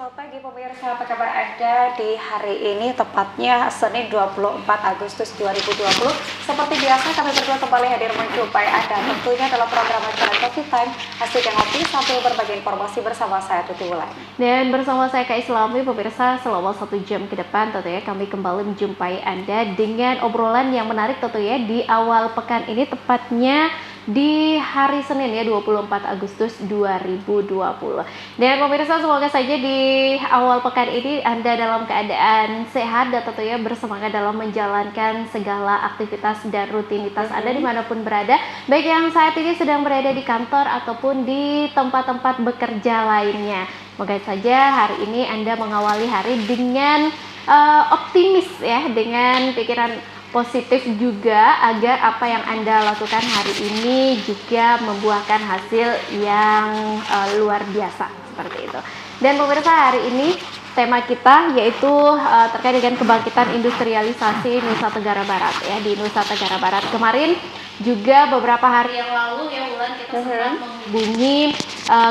selamat pagi pemirsa, apa kabar Anda di hari ini, tepatnya Senin 24 Agustus 2020. Seperti biasa kami berdua kembali hadir menjumpai Anda tentunya dalam program acara Coffee Time, asik yang ngopi sambil berbagi informasi bersama saya Tuti Wulan. Dan bersama saya Kak Islami, pemirsa selama 1 jam ke depan tentunya kami kembali menjumpai Anda dengan obrolan yang menarik tentunya di awal pekan ini, tepatnya di hari Senin ya 24 Agustus 2020. Dan pemirsa semoga saja di awal pekan ini Anda dalam keadaan sehat dan tentunya bersemangat dalam menjalankan segala aktivitas dan rutinitas Anda dimanapun berada, baik yang saat ini sedang berada di kantor ataupun di tempat-tempat bekerja lainnya. Semoga saja hari ini Anda mengawali hari dengan optimis ya, dengan pikiran positif juga, agar apa yang Anda lakukan hari ini juga membuahkan hasil yang luar biasa seperti itu. Dan pemirsa, hari ini tema kita yaitu terkait dengan kebangkitan industrialisasi Nusa Tenggara Barat ya, di Nusa Tenggara Barat. Kemarin juga beberapa hari yang lalu ya Wulan, kita sempat menghubungi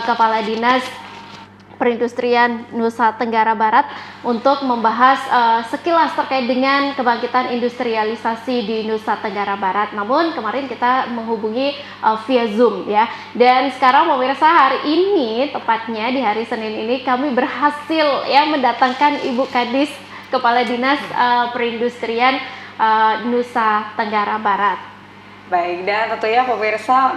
Kepala Dinas Perindustrian Nusa Tenggara Barat untuk membahas sekilas terkait dengan kebangkitan industrialisasi di Nusa Tenggara Barat. Namun kemarin kita menghubungi via Zoom ya. Dan sekarang pemirsa, hari ini tepatnya di hari Senin ini kami berhasil ya mendatangkan Ibu Kadis Kepala Dinas Perindustrian Nusa Tenggara Barat. Baik, dan tentunya pemirsa,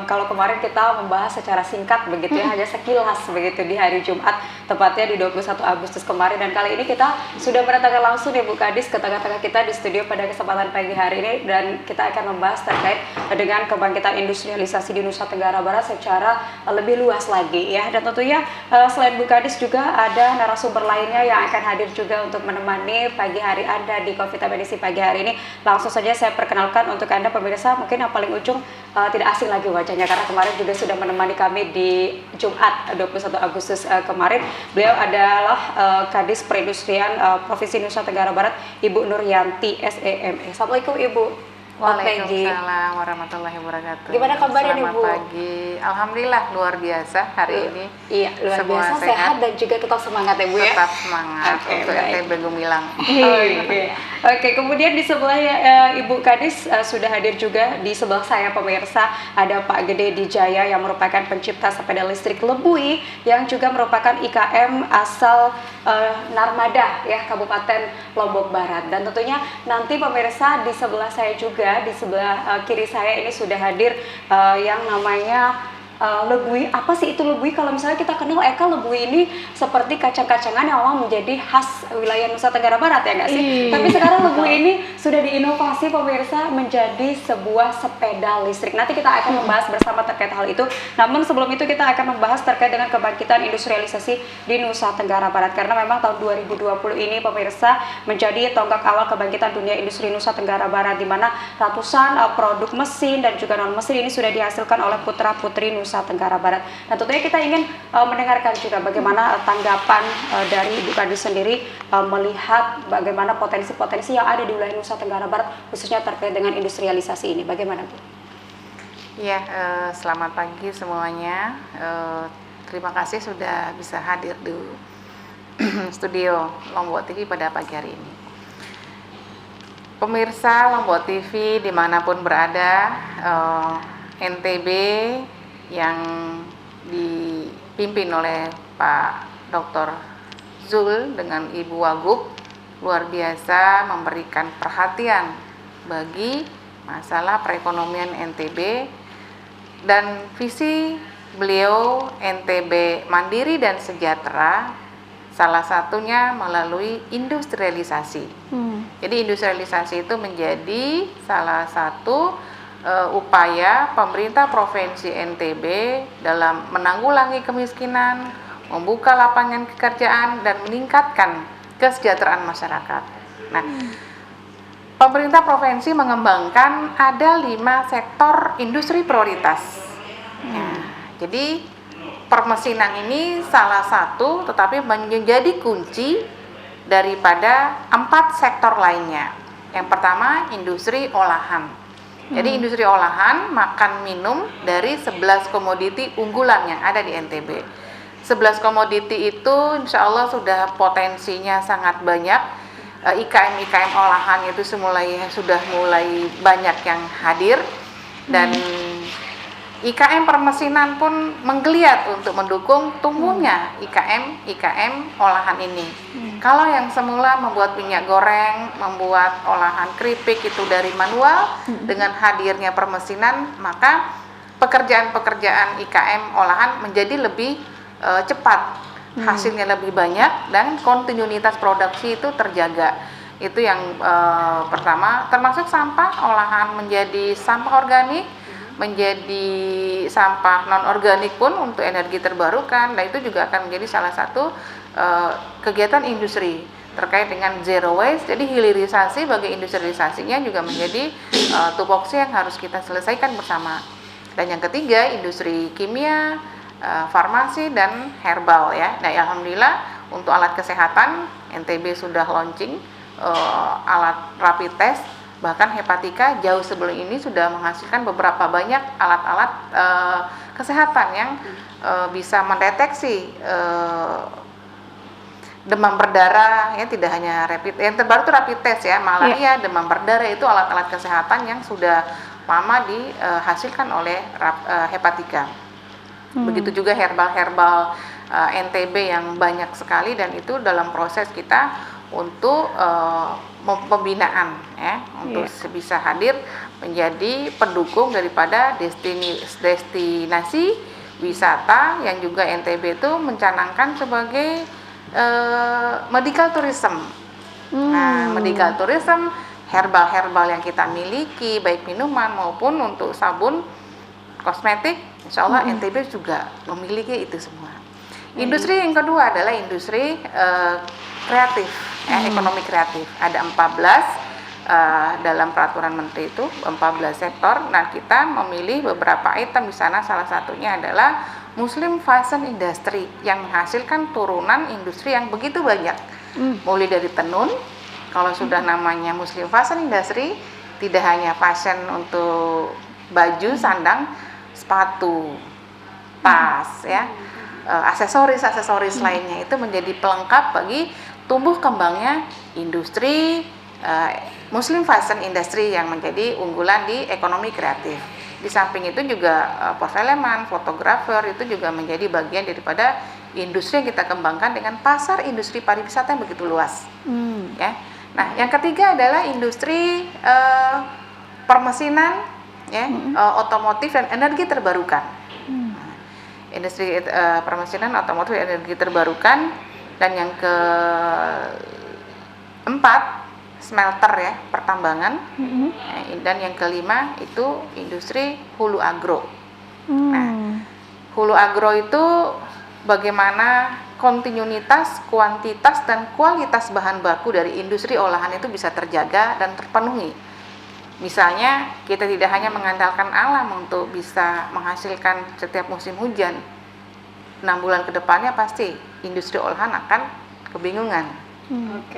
kalau kemarin kita membahas secara singkat begitu ya, hanya sekilas begitu di hari Jumat, tepatnya di 21 Agustus kemarin. Dan kali ini kita sudah berdatangkan langsung ya Bu Kadis ke tengah-tengah kita di studio pada kesempatan pagi hari ini, dan kita akan membahas terkait dengan kebangkitan industrialisasi di Nusa Tenggara Barat secara lebih luas lagi ya. Dan tentunya selain Bu Kadis juga ada narasumber lainnya yang akan hadir juga untuk menemani pagi hari Anda di Coffee Time edisi pagi hari ini. Langsung saja saya perkenalkan untuk Anda pemirsa, mungkin yang paling ujung tidak asing lagi wajahnya karena kemarin juga sudah menemani kami di Jumat 21 Agustus kemarin. Beliau adalah Kadis Perindustrian Provinsi Nusa Tenggara Barat, Ibu Nuryanti SEME. Assalamualaikum Ibu. Waalaikumsalam warahmatullahi wabarakatuh. Gimana kabarnya Ibu? Selamat pagi. Alhamdulillah luar biasa hari ini. Iya, luar semua biasa, sehat dan juga tetap semangat ya Bu ya. Tetap semangat untuk NTB Gumilang. Oke, kemudian di sebelah Ibu Kadis sudah hadir juga di sebelah saya pemirsa, ada Pak Gede Dijaya yang merupakan pencipta sepeda listrik Lebui yang juga merupakan IKM asal Narmada ya, Kabupaten Lombok Barat. Dan tentunya nanti pemirsa di sebelah saya juga, di sebelah kiri saya ini sudah hadir yang namanya Lebui. Apa sih itu Lebui? Kalau misalnya kita kenal Lebui ini seperti kacang-kacangan yang memang menjadi khas wilayah Nusa Tenggara Barat ya nggak sih? Tapi sekarang Lebui ini sudah diinovasi pemirsa menjadi sebuah sepeda listrik. Nanti kita akan membahas bersama terkait hal itu. Namun sebelum itu kita akan membahas terkait dengan kebangkitan industrialisasi di Nusa Tenggara Barat, karena memang tahun 2020 ini pemirsa menjadi tonggak awal kebangkitan dunia industri Nusa Tenggara Barat, di mana ratusan produk mesin dan juga non mesin ini sudah dihasilkan oleh putra-putri Nusa Tenggara Barat. Dan tentunya kita ingin mendengarkan juga bagaimana tanggapan dari Ibu Kadis sendiri melihat bagaimana potensi-potensi yang ada di wilayah Nusa Tenggara Barat khususnya terkait dengan industrialisasi ini. Bagaimana Bu? Ya, selamat pagi semuanya. Terima kasih sudah bisa hadir di studio Lombok TV pada pagi hari ini. Pemirsa Lombok TV dimanapun berada, NTB yang dipimpin oleh Pak Dr. Zul dengan Ibu Wagub luar biasa memberikan perhatian bagi masalah perekonomian NTB, dan visi beliau NTB mandiri dan sejahtera salah satunya melalui industrialisasi. Jadi industrialisasi itu menjadi salah satu upaya pemerintah Provinsi NTB dalam menanggulangi kemiskinan, membuka lapangan pekerjaan, dan meningkatkan kesejahteraan masyarakat. Nah, pemerintah provinsi mengembangkan ada 5 sektor industri prioritas. Jadi permesinan ini salah satu, tetapi menjadi kunci daripada 4 sektor lainnya. Yang pertama industri olahan. Jadi industri olahan makan minum dari 11 komoditi unggulan yang ada di NTB. 11 komoditi itu insya Allah sudah potensinya sangat banyak. IKM olahan itu sudah mulai banyak yang hadir, dan IKM permesinan pun menggeliat untuk mendukung tumbuhnya IKM olahan ini. Kalau yang semula membuat minyak goreng, membuat olahan keripik itu dari manual, dengan hadirnya permesinan, maka pekerjaan-pekerjaan IKM olahan menjadi lebih cepat, hasilnya lebih banyak, dan kontinuitas produksi itu terjaga. Itu yang pertama, termasuk sampah olahan menjadi sampah organik, menjadi sampah non-organik pun untuk energi terbarukan. Dan itu juga akan menjadi salah satu kegiatan industri terkait dengan zero waste. Jadi hilirisasi bagi industrialisasinya juga menjadi tupoksi yang harus kita selesaikan bersama. Dan yang ketiga, industri kimia, farmasi, dan herbal ya. Nah, alhamdulillah untuk alat kesehatan NTB sudah launching alat rapid test. Bahkan Hepatika jauh sebelum ini sudah menghasilkan beberapa banyak alat-alat kesehatan yang bisa mendeteksi demam berdarah, ya, tidak hanya rapid, yang terbaru itu rapid test ya, malaria, demam berdarah, itu alat-alat kesehatan yang sudah lama dihasilkan oleh Hepatika. Begitu juga herbal-herbal NTB yang banyak sekali, dan itu dalam proses kita untuk pembinaan ya, untuk bisa hadir menjadi pendukung daripada destinasi wisata yang juga NTB itu mencanangkan sebagai medical tourism. Nah, medical tourism, herbal-herbal yang kita miliki, baik minuman maupun untuk sabun, kosmetik, insya Allah NTB juga memiliki itu semua. Industri yang kedua adalah industri kreatif, ekonomi kreatif. Ada 14 dalam peraturan menteri itu, 14 sektor. Nah, kita memilih beberapa item di sana, salah satunya adalah Muslim Fashion Industry yang menghasilkan turunan industri yang begitu banyak. Mulai dari tenun, kalau sudah namanya Muslim Fashion Industry, tidak hanya fashion untuk baju, sandang, sepatu, tas ya, aksesoris lainnya, itu menjadi pelengkap bagi tumbuh kembangnya industri Muslim Fashion Industry yang menjadi unggulan di ekonomi kreatif. Di samping itu juga perfilman, fotografer itu juga menjadi bagian daripada industri yang kita kembangkan dengan pasar industri pariwisata yang begitu luas. Ya. Nah, yang ketiga adalah industri permesinan, ya, otomotif dan energi terbarukan. Industri permesinan, otomotif, energi terbarukan. Dan yang keempat, smelter ya, pertambangan. Dan yang kelima itu industri hulu agro. Nah, hulu agro itu bagaimana kontinuitas, kuantitas, dan kualitas bahan baku dari industri olahan itu bisa terjaga dan terpenuhi. Misalnya, kita tidak hanya mengandalkan alam untuk bisa menghasilkan setiap musim hujan. 6 bulan ke depannya pasti industri olahan akan kebingungan.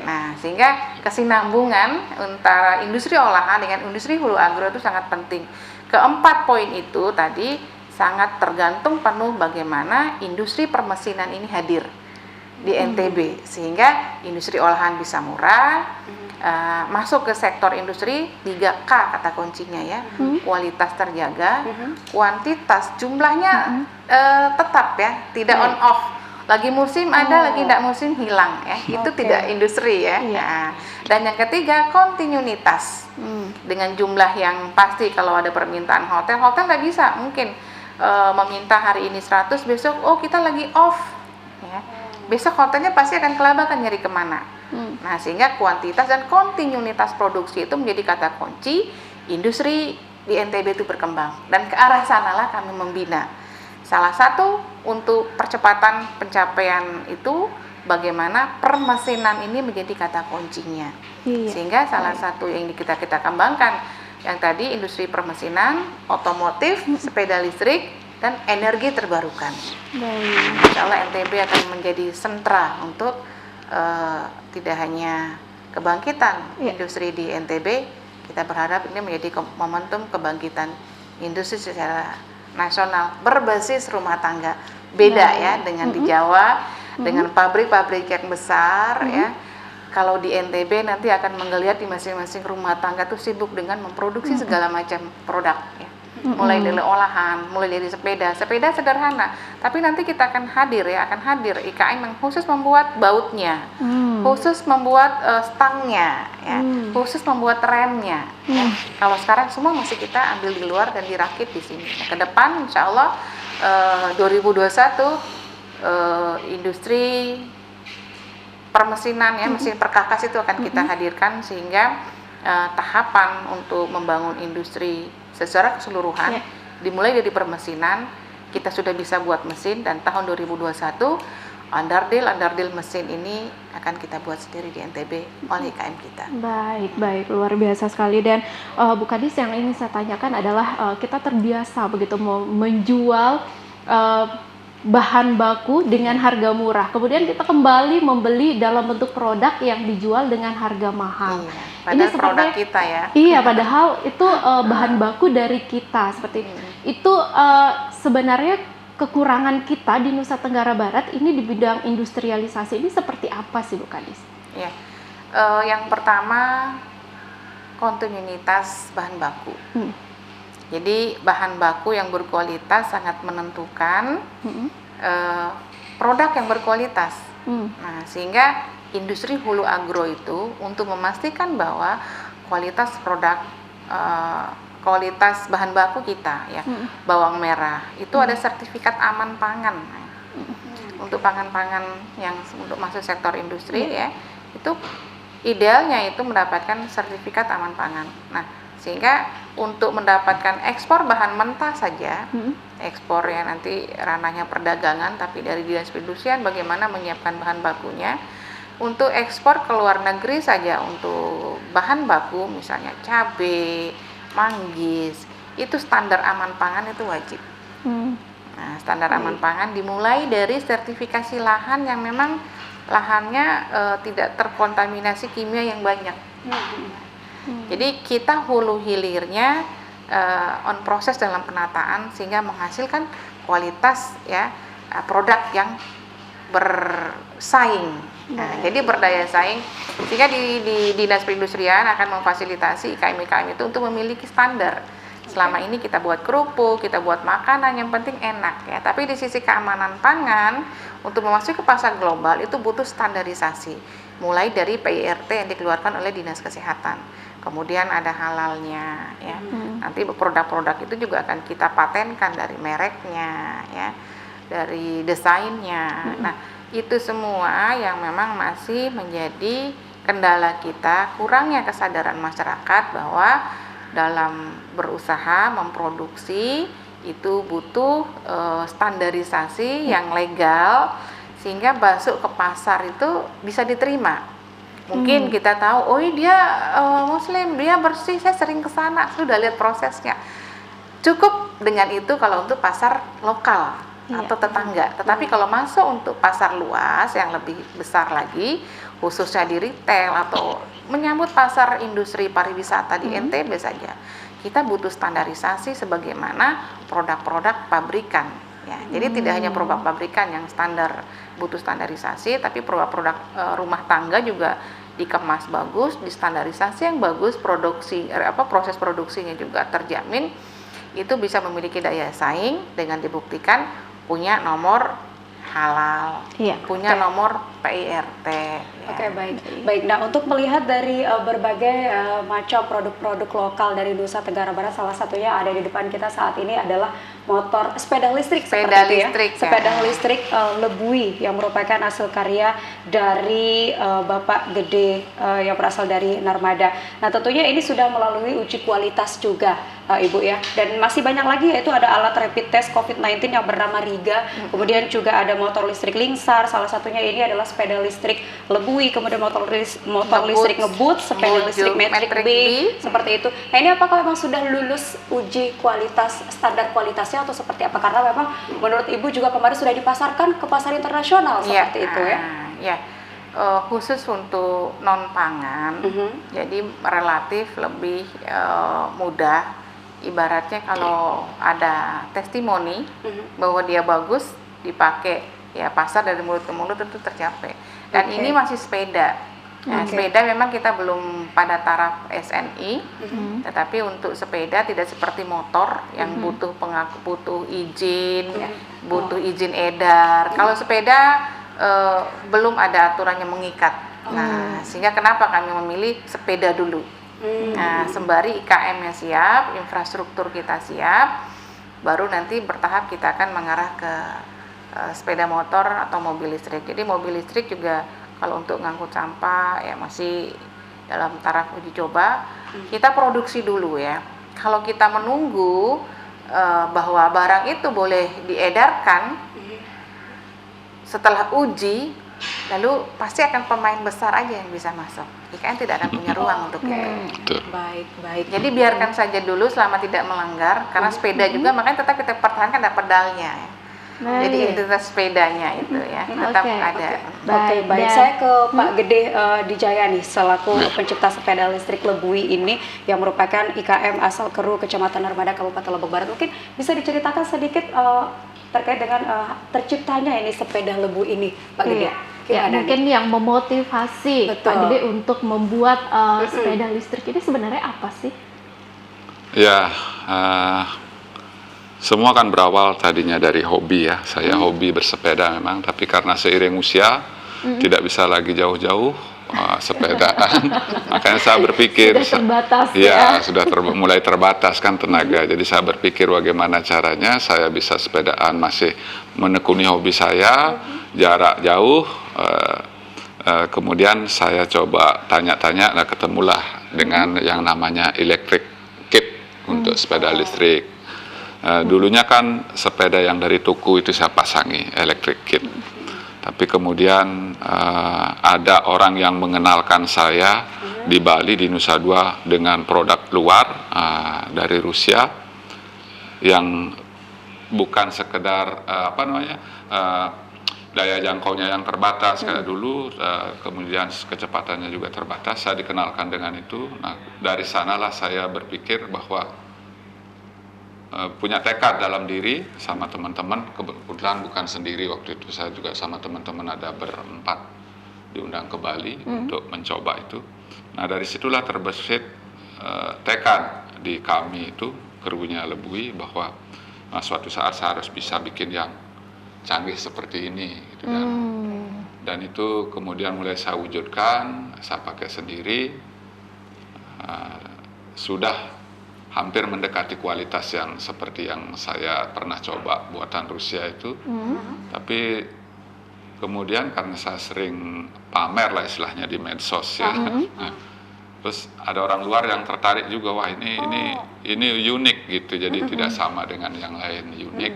Nah, sehingga kesinambungan antara industri olahan dengan industri hulu agro itu sangat penting. Keempat poin itu tadi sangat tergantung penuh bagaimana industri permesinan ini hadir di NTB, sehingga industri olahan bisa murah, masuk ke sektor industri 3K kata kuncinya ya, kualitas terjaga, kuantitas jumlahnya tetap ya, tidak on off, lagi musim ada, lagi tidak musim hilang ya, itu tidak industri ya. Nah, dan yang ketiga kontinuitas, dengan jumlah yang pasti. Kalau ada permintaan hotel nggak bisa mungkin meminta hari ini 100, besok kita lagi off ya, besok hotelnya pasti akan kelabakan nyari kemana. Nah, sehingga kuantitas dan kontinuitas produksi itu menjadi kata kunci industri di NTB itu berkembang, dan ke arah sanalah kami membina. Salah satu untuk percepatan pencapaian itu bagaimana permesinan ini menjadi kata kuncinya. Sehingga salah satu yang kita kembangkan yang tadi industri permesinan, otomotif, sepeda listrik, dan energi terbarukan. Insya Allah NTB akan menjadi sentra untuk tidak hanya kebangkitan industri di NTB, kita berharap ini menjadi momentum kebangkitan industri secara nasional berbasis rumah tangga, beda Baik. ya dengan di Jawa, dengan pabrik-pabrik yang besar ya. Kalau di NTB nanti akan menggeliat di masing-masing rumah tangga tuh sibuk dengan memproduksi segala macam produk ya. Mulai dari olahan, mulai dari sepeda sederhana. Tapi nanti kita akan hadir IKM yang khusus membuat bautnya, khusus membuat stangnya, ya, khusus membuat remnya. Ya. Kalau sekarang semua masih kita ambil di luar dan dirakit di sini. Nah, ke depan, insya Allah 2021 industri permesinan ya, mesin perkakas itu akan kita hadirkan sehingga tahapan untuk membangun industri secara keseluruhan dimulai dari permesinan, kita sudah bisa buat mesin dan tahun 2021 underdeal mesin ini akan kita buat sendiri di NTB oleh IKM kita. Baik, luar biasa sekali. Dan Bu Kadis, yang ingin saya tanyakan adalah kita terbiasa begitu menjual bahan baku dengan harga murah, kemudian kita kembali membeli dalam bentuk produk yang dijual dengan harga mahal. Padahal ini produk kita ya. Iya, padahal itu bahan baku dari kita seperti itu. Sebenarnya kekurangan kita di Nusa Tenggara Barat ini di bidang industrialisasi ini seperti apa sih Bu Kadis? Ya, yang pertama kontinuitas bahan baku. Jadi bahan baku yang berkualitas sangat menentukan produk yang berkualitas. Nah, sehingga industri hulu agro itu untuk memastikan bahwa kualitas produk, kualitas bahan baku kita ya, bawang merah itu ada sertifikat aman pangan. Untuk pangan-pangan yang untuk masuk sektor industri ya, itu idealnya itu mendapatkan sertifikat aman pangan. Nah, sehingga untuk mendapatkan ekspor bahan mentah saja, ekspor ya nanti ranahnya perdagangan, tapi dari Dinas Perindustrian bagaimana menyiapkan bahan bakunya. Untuk ekspor ke luar negeri saja untuk bahan baku misalnya cabai, manggis, itu standar aman pangan itu wajib. Nah, standar aman pangan dimulai dari sertifikasi lahan yang memang lahannya tidak terkontaminasi kimia yang banyak. Jadi kita hulu hilirnya on proses dalam penataan sehingga menghasilkan kualitas ya produk yang bersaing. Nah, jadi berdaya saing sehingga di Dinas Perindustrian akan memfasilitasi IKM-IKM itu untuk memiliki standar. Selama ini kita buat kerupuk, kita buat makanan yang penting enak ya. Tapi di sisi keamanan pangan untuk memasuki pasar global itu butuh standarisasi. Mulai dari PIRT yang dikeluarkan oleh Dinas Kesehatan. Kemudian ada halalnya ya. Nanti produk-produk itu juga akan kita patenkan dari mereknya ya, dari desainnya. Nah, itu semua yang memang masih menjadi kendala kita, kurangnya kesadaran masyarakat bahwa dalam berusaha memproduksi itu butuh standarisasi yang legal sehingga masuk ke pasar itu bisa diterima. Mungkin kita tahu, oh dia Muslim, dia bersih, saya sering ke sana, sudah lihat prosesnya. Cukup dengan itu kalau untuk pasar lokal atau tetangga. Tetapi kalau masuk untuk pasar luas yang lebih besar lagi, khususnya di retail atau menyambut pasar industri pariwisata di NTB saja, kita butuh standarisasi sebagaimana produk-produk pabrikan. Ya, jadi tidak hanya produk pabrikan yang standar butuh standarisasi, tapi produk-produk rumah tangga juga dikemas bagus, distandarisasi yang bagus, proses produksinya juga terjamin, itu bisa memiliki daya saing dengan dibuktikan punya nomor halal, punya nomor PIRT. Oke, baik. Nah, untuk melihat dari berbagai macam produk-produk lokal dari Nusa Tenggara Barat, salah satunya ada di depan kita saat ini adalah motor sepeda listrik sepeda listrik Lebui yang merupakan hasil karya dari Bapak Gede yang berasal dari Narmada. Nah, tentunya ini sudah melalui uji kualitas juga, Ibu ya. Dan masih banyak lagi, yaitu ada alat rapid test COVID-19 yang bernama Riga. Kemudian juga ada motor listrik Lingsar, salah satunya ini adalah sepeda listrik Lebui, kemudian motor listrik Ngebut, sepeda listrik Matrix B, seperti itu. Nah, ini apakah memang sudah lulus uji kualitas, standar kualitasnya atau seperti apa? Karena memang menurut Ibu juga kemarin sudah dipasarkan ke pasar internasional seperti itu ya. Ya. Khusus untuk non pangan, jadi relatif lebih mudah. Ibaratnya kalau ada testimoni bahwa dia bagus, dipakai ya, pasar dari mulut ke mulut tentu tercapai. Dan Oke. ini masih sepeda. Nah, Oke. sepeda memang kita belum pada taraf SNI, tetapi untuk sepeda tidak seperti motor yang butuh butuh izin, Ya. butuh izin edar. Kalau sepeda belum ada aturan yang mengikat. Nah, sehingga kenapa kami memilih sepeda dulu. Nah, sembari IKM-nya siap, infrastruktur kita siap, baru nanti bertahap kita akan mengarah ke sepeda motor atau mobil listrik. Jadi mobil listrik juga kalau untuk ngangkut sampah ya masih dalam taraf uji coba. Kita produksi dulu ya. Kalau kita menunggu bahwa barang itu boleh diedarkan setelah uji, lalu pasti akan pemain besar aja yang bisa masuk. IKN tidak akan punya ruang untuk itu. Betul. Baik. Jadi biarkan saja dulu selama tidak melanggar, karena sepeda juga makanya tetap kita pertahankan ada pedalnya. Ya. Jadi identitas sepedanya itu ya tetap Oke. ada. Oke, baik. Dan- Saya ke Pak Gede Dijaya nih, selaku pencipta sepeda listrik Lebui ini yang merupakan IKM asal Keru, Kecamatan Armada, Kabupaten Lombok Barat. Mungkin bisa diceritakan sedikit terkait dengan terciptanya ini sepeda Lebui ini, Pak Gede. Ya, Gimana mungkin nih? yang memotivasi Betul. Pak Gede untuk membuat sepeda listrik ini sebenarnya apa sih? Ya, semua kan berawal tadinya dari hobi ya. Saya hobi bersepeda memang, tapi karena seiring usia tidak bisa lagi jauh-jauh sepedaan. Makanya saya berpikir Sudah terbatas ya, sudah mulai terbatas kan tenaga. Jadi saya berpikir bagaimana caranya saya bisa sepedaan masih menekuni hobi saya jarak jauh. Kemudian saya coba tanya-tanya, nah ketemulah dengan yang namanya electric kit untuk sepeda listrik. Dulunya kan sepeda yang dari tuku itu saya pasangi electric kit, tapi kemudian ada orang yang mengenalkan saya di Bali, di Nusa Dua, dengan produk luar dari Rusia yang bukan sekedar daya jangkaunya yang terbatas kayak dulu, kemudian kecepatannya juga terbatas. Saya dikenalkan dengan itu. Nah, dari sanalah saya berpikir bahwa punya tekad dalam diri sama teman-teman. Kebetulan bukan sendiri waktu itu, saya juga sama teman-teman ada berempat diundang ke Bali untuk mencoba itu. Nah, dari situlah terbesit tekad di kami itu, Kerunya Lebui, bahwa suatu saat saya harus bisa bikin yang canggih seperti ini gitu, dan itu kemudian mulai saya wujudkan, saya pakai sendiri. Sudah hampir mendekati kualitas yang seperti yang saya pernah coba buatan Rusia itu. Tapi kemudian karena saya sering pamer lah istilahnya di medsos ya. Nah, terus ada orang luar yang tertarik juga, wah ini unik gitu. Jadi tidak sama dengan yang lain, unik.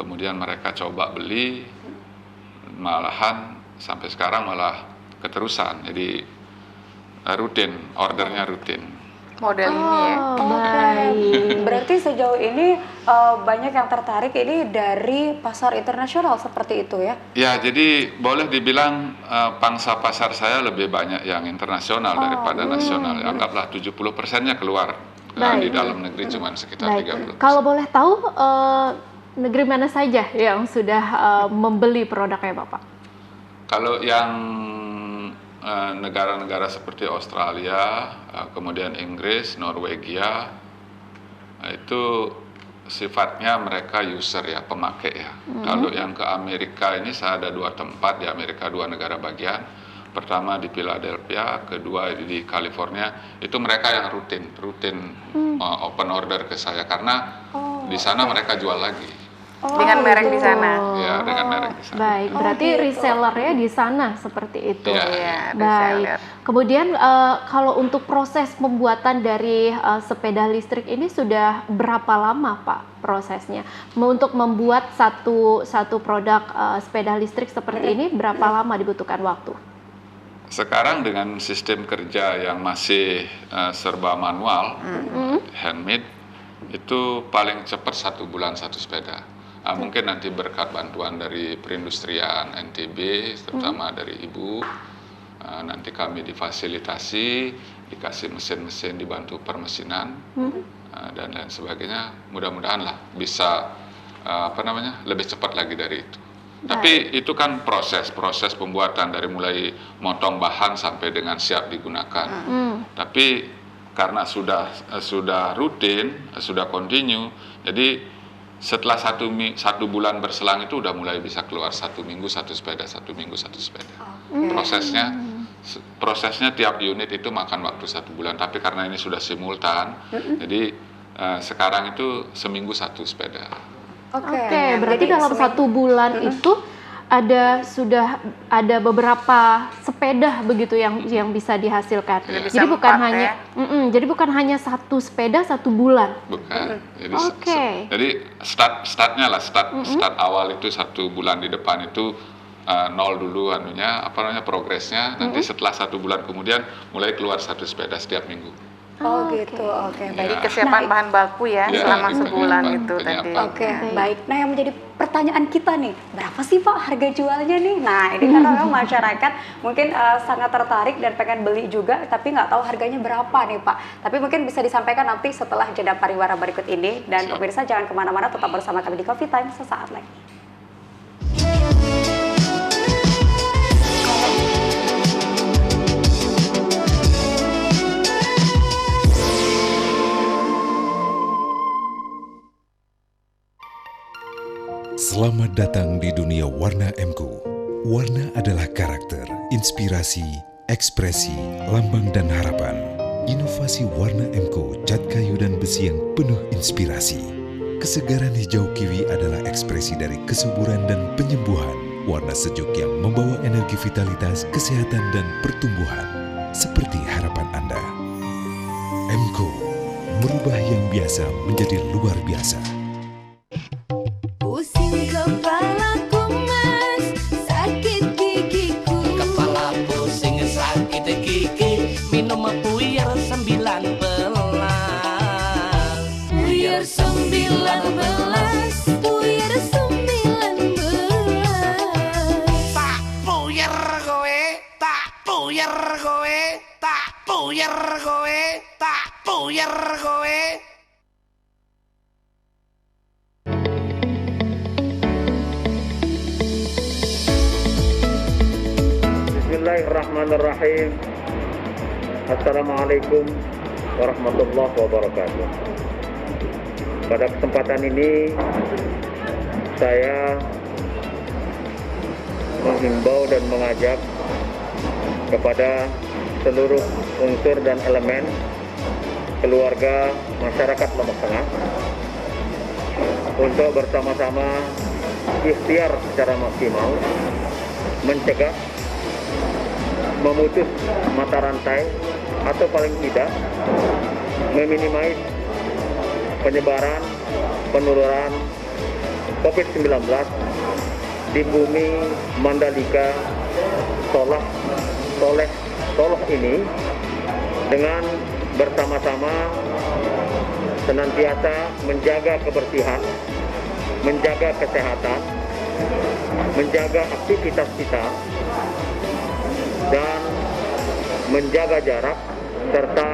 Kemudian mereka coba beli, malahan sampai sekarang malah keterusan. Jadi rutin, ordernya rutin. Model ini ya. Baik. Berarti sejauh ini banyak yang tertarik ini dari pasar internasional seperti itu ya? Ya, jadi boleh dibilang pangsa pasar saya lebih banyak yang internasional daripada nasional. Anggaplah 70%-nya keluar. Di dalam negeri cuma sekitar 30%. Kalau boleh tahu negeri mana saja yang sudah membeli produknya Bapak? Kalau yang negara-negara seperti Australia, kemudian Inggris, Norwegia, itu sifatnya mereka user ya, pemakai ya. Kalau yang ke Amerika ini saya ada 2 tempat di Amerika, 2 negara bagian. Pertama di Philadelphia, kedua di California. Itu mereka yang rutin open order ke saya karena di sana mereka jual lagi. Dengan merek di sana. Ya, dengan merek di sana. Baik, berarti gitu. resellernya di sana seperti itu. Iya. Iya, Baik. reseller. Kemudian kalau untuk proses pembuatan dari sepeda listrik ini sudah berapa lama Pak prosesnya? Untuk membuat satu produk sepeda listrik seperti ini berapa lama dibutuhkan waktu? Sekarang dengan sistem kerja yang masih serba manual, handmade, itu paling cepat 1 bulan 1 sepeda. Nah, mungkin nanti berkat bantuan dari perindustrian NTB, terutama dari Ibu, nanti kami difasilitasi, dikasih mesin-mesin, dibantu permesinan, dan lain sebagainya. Mudah-mudahan lah bisa lebih cepat lagi dari itu. Tapi itu kan proses pembuatan dari mulai motong bahan sampai dengan siap digunakan. Tapi karena sudah rutin, sudah continue, jadi setelah satu bulan berselang itu udah mulai bisa keluar 1 minggu 1 sepeda, 1 minggu 1 sepeda. Prosesnya tiap unit itu makan waktu 1 bulan. Tapi karena ini sudah simultan, jadi sekarang itu seminggu 1 sepeda. Oke, berarti dalam 1 bulan itu sudah ada beberapa sepeda begitu yang bisa dihasilkan. Bisa Jadi bukan 4 hanya jadi bukan hanya 1 sepeda 1 bulan. Bukan. Jadi Jadi startnya lah, start awal itu 1 bulan di depan itu nol dulu progresnya. Nanti setelah 1 bulan kemudian mulai keluar 1 sepeda setiap minggu. Oh gitu, oke. Jadi Baik. kesiapan bahan baku ya selama sebulan itu tadi. Oke, baik. Nah, yang menjadi pertanyaan kita nih, berapa sih Pak harga jualnya nih? Nah, ini karena memang masyarakat mungkin sangat tertarik dan pengen beli juga, tapi nggak tahu harganya berapa nih Pak. Tapi mungkin bisa disampaikan nanti setelah jeda pariwara berikut ini. Dan pemirsa jangan kemana-mana, tetap bersama kami di Coffee Time sesaat lagi. Selamat datang di dunia Warna MQ. Warna adalah karakter, inspirasi, ekspresi, lambang dan harapan. Inovasi Warna MQ, cat kayu dan besi yang penuh inspirasi. Kesegaran hijau kiwi adalah ekspresi dari kesuburan dan penyembuhan. Warna sejuk yang membawa energi vitalitas, kesehatan dan pertumbuhan. Seperti harapan Anda. MQ, merubah yang biasa menjadi luar biasa. Pusing kepalaku mas, sakit gigiku. Kepala pusing sakit gigi, minum Puyer 19. Puyer 19, Puyer 19. Tak puyer kowe, tak puyer kowe, tak puyer kowe, tak puyer kowe. Bismillahirrahmanirrahim. Assalamualaikum warahmatullahi wabarakatuh. Pada kesempatan ini saya menghimbau dan mengajak kepada seluruh unsur dan elemen keluarga masyarakat Lombok Tengah untuk bersama-sama ikhtiar secara maksimal mencegah, memutus mata rantai atau paling tidak meminimais penyebaran penularan COVID-19 di bumi Mandalika Soloh ini dengan bersama-sama senantiasa menjaga kebersihan, menjaga kesehatan, menjaga aktivitas kita, dan menjaga jarak serta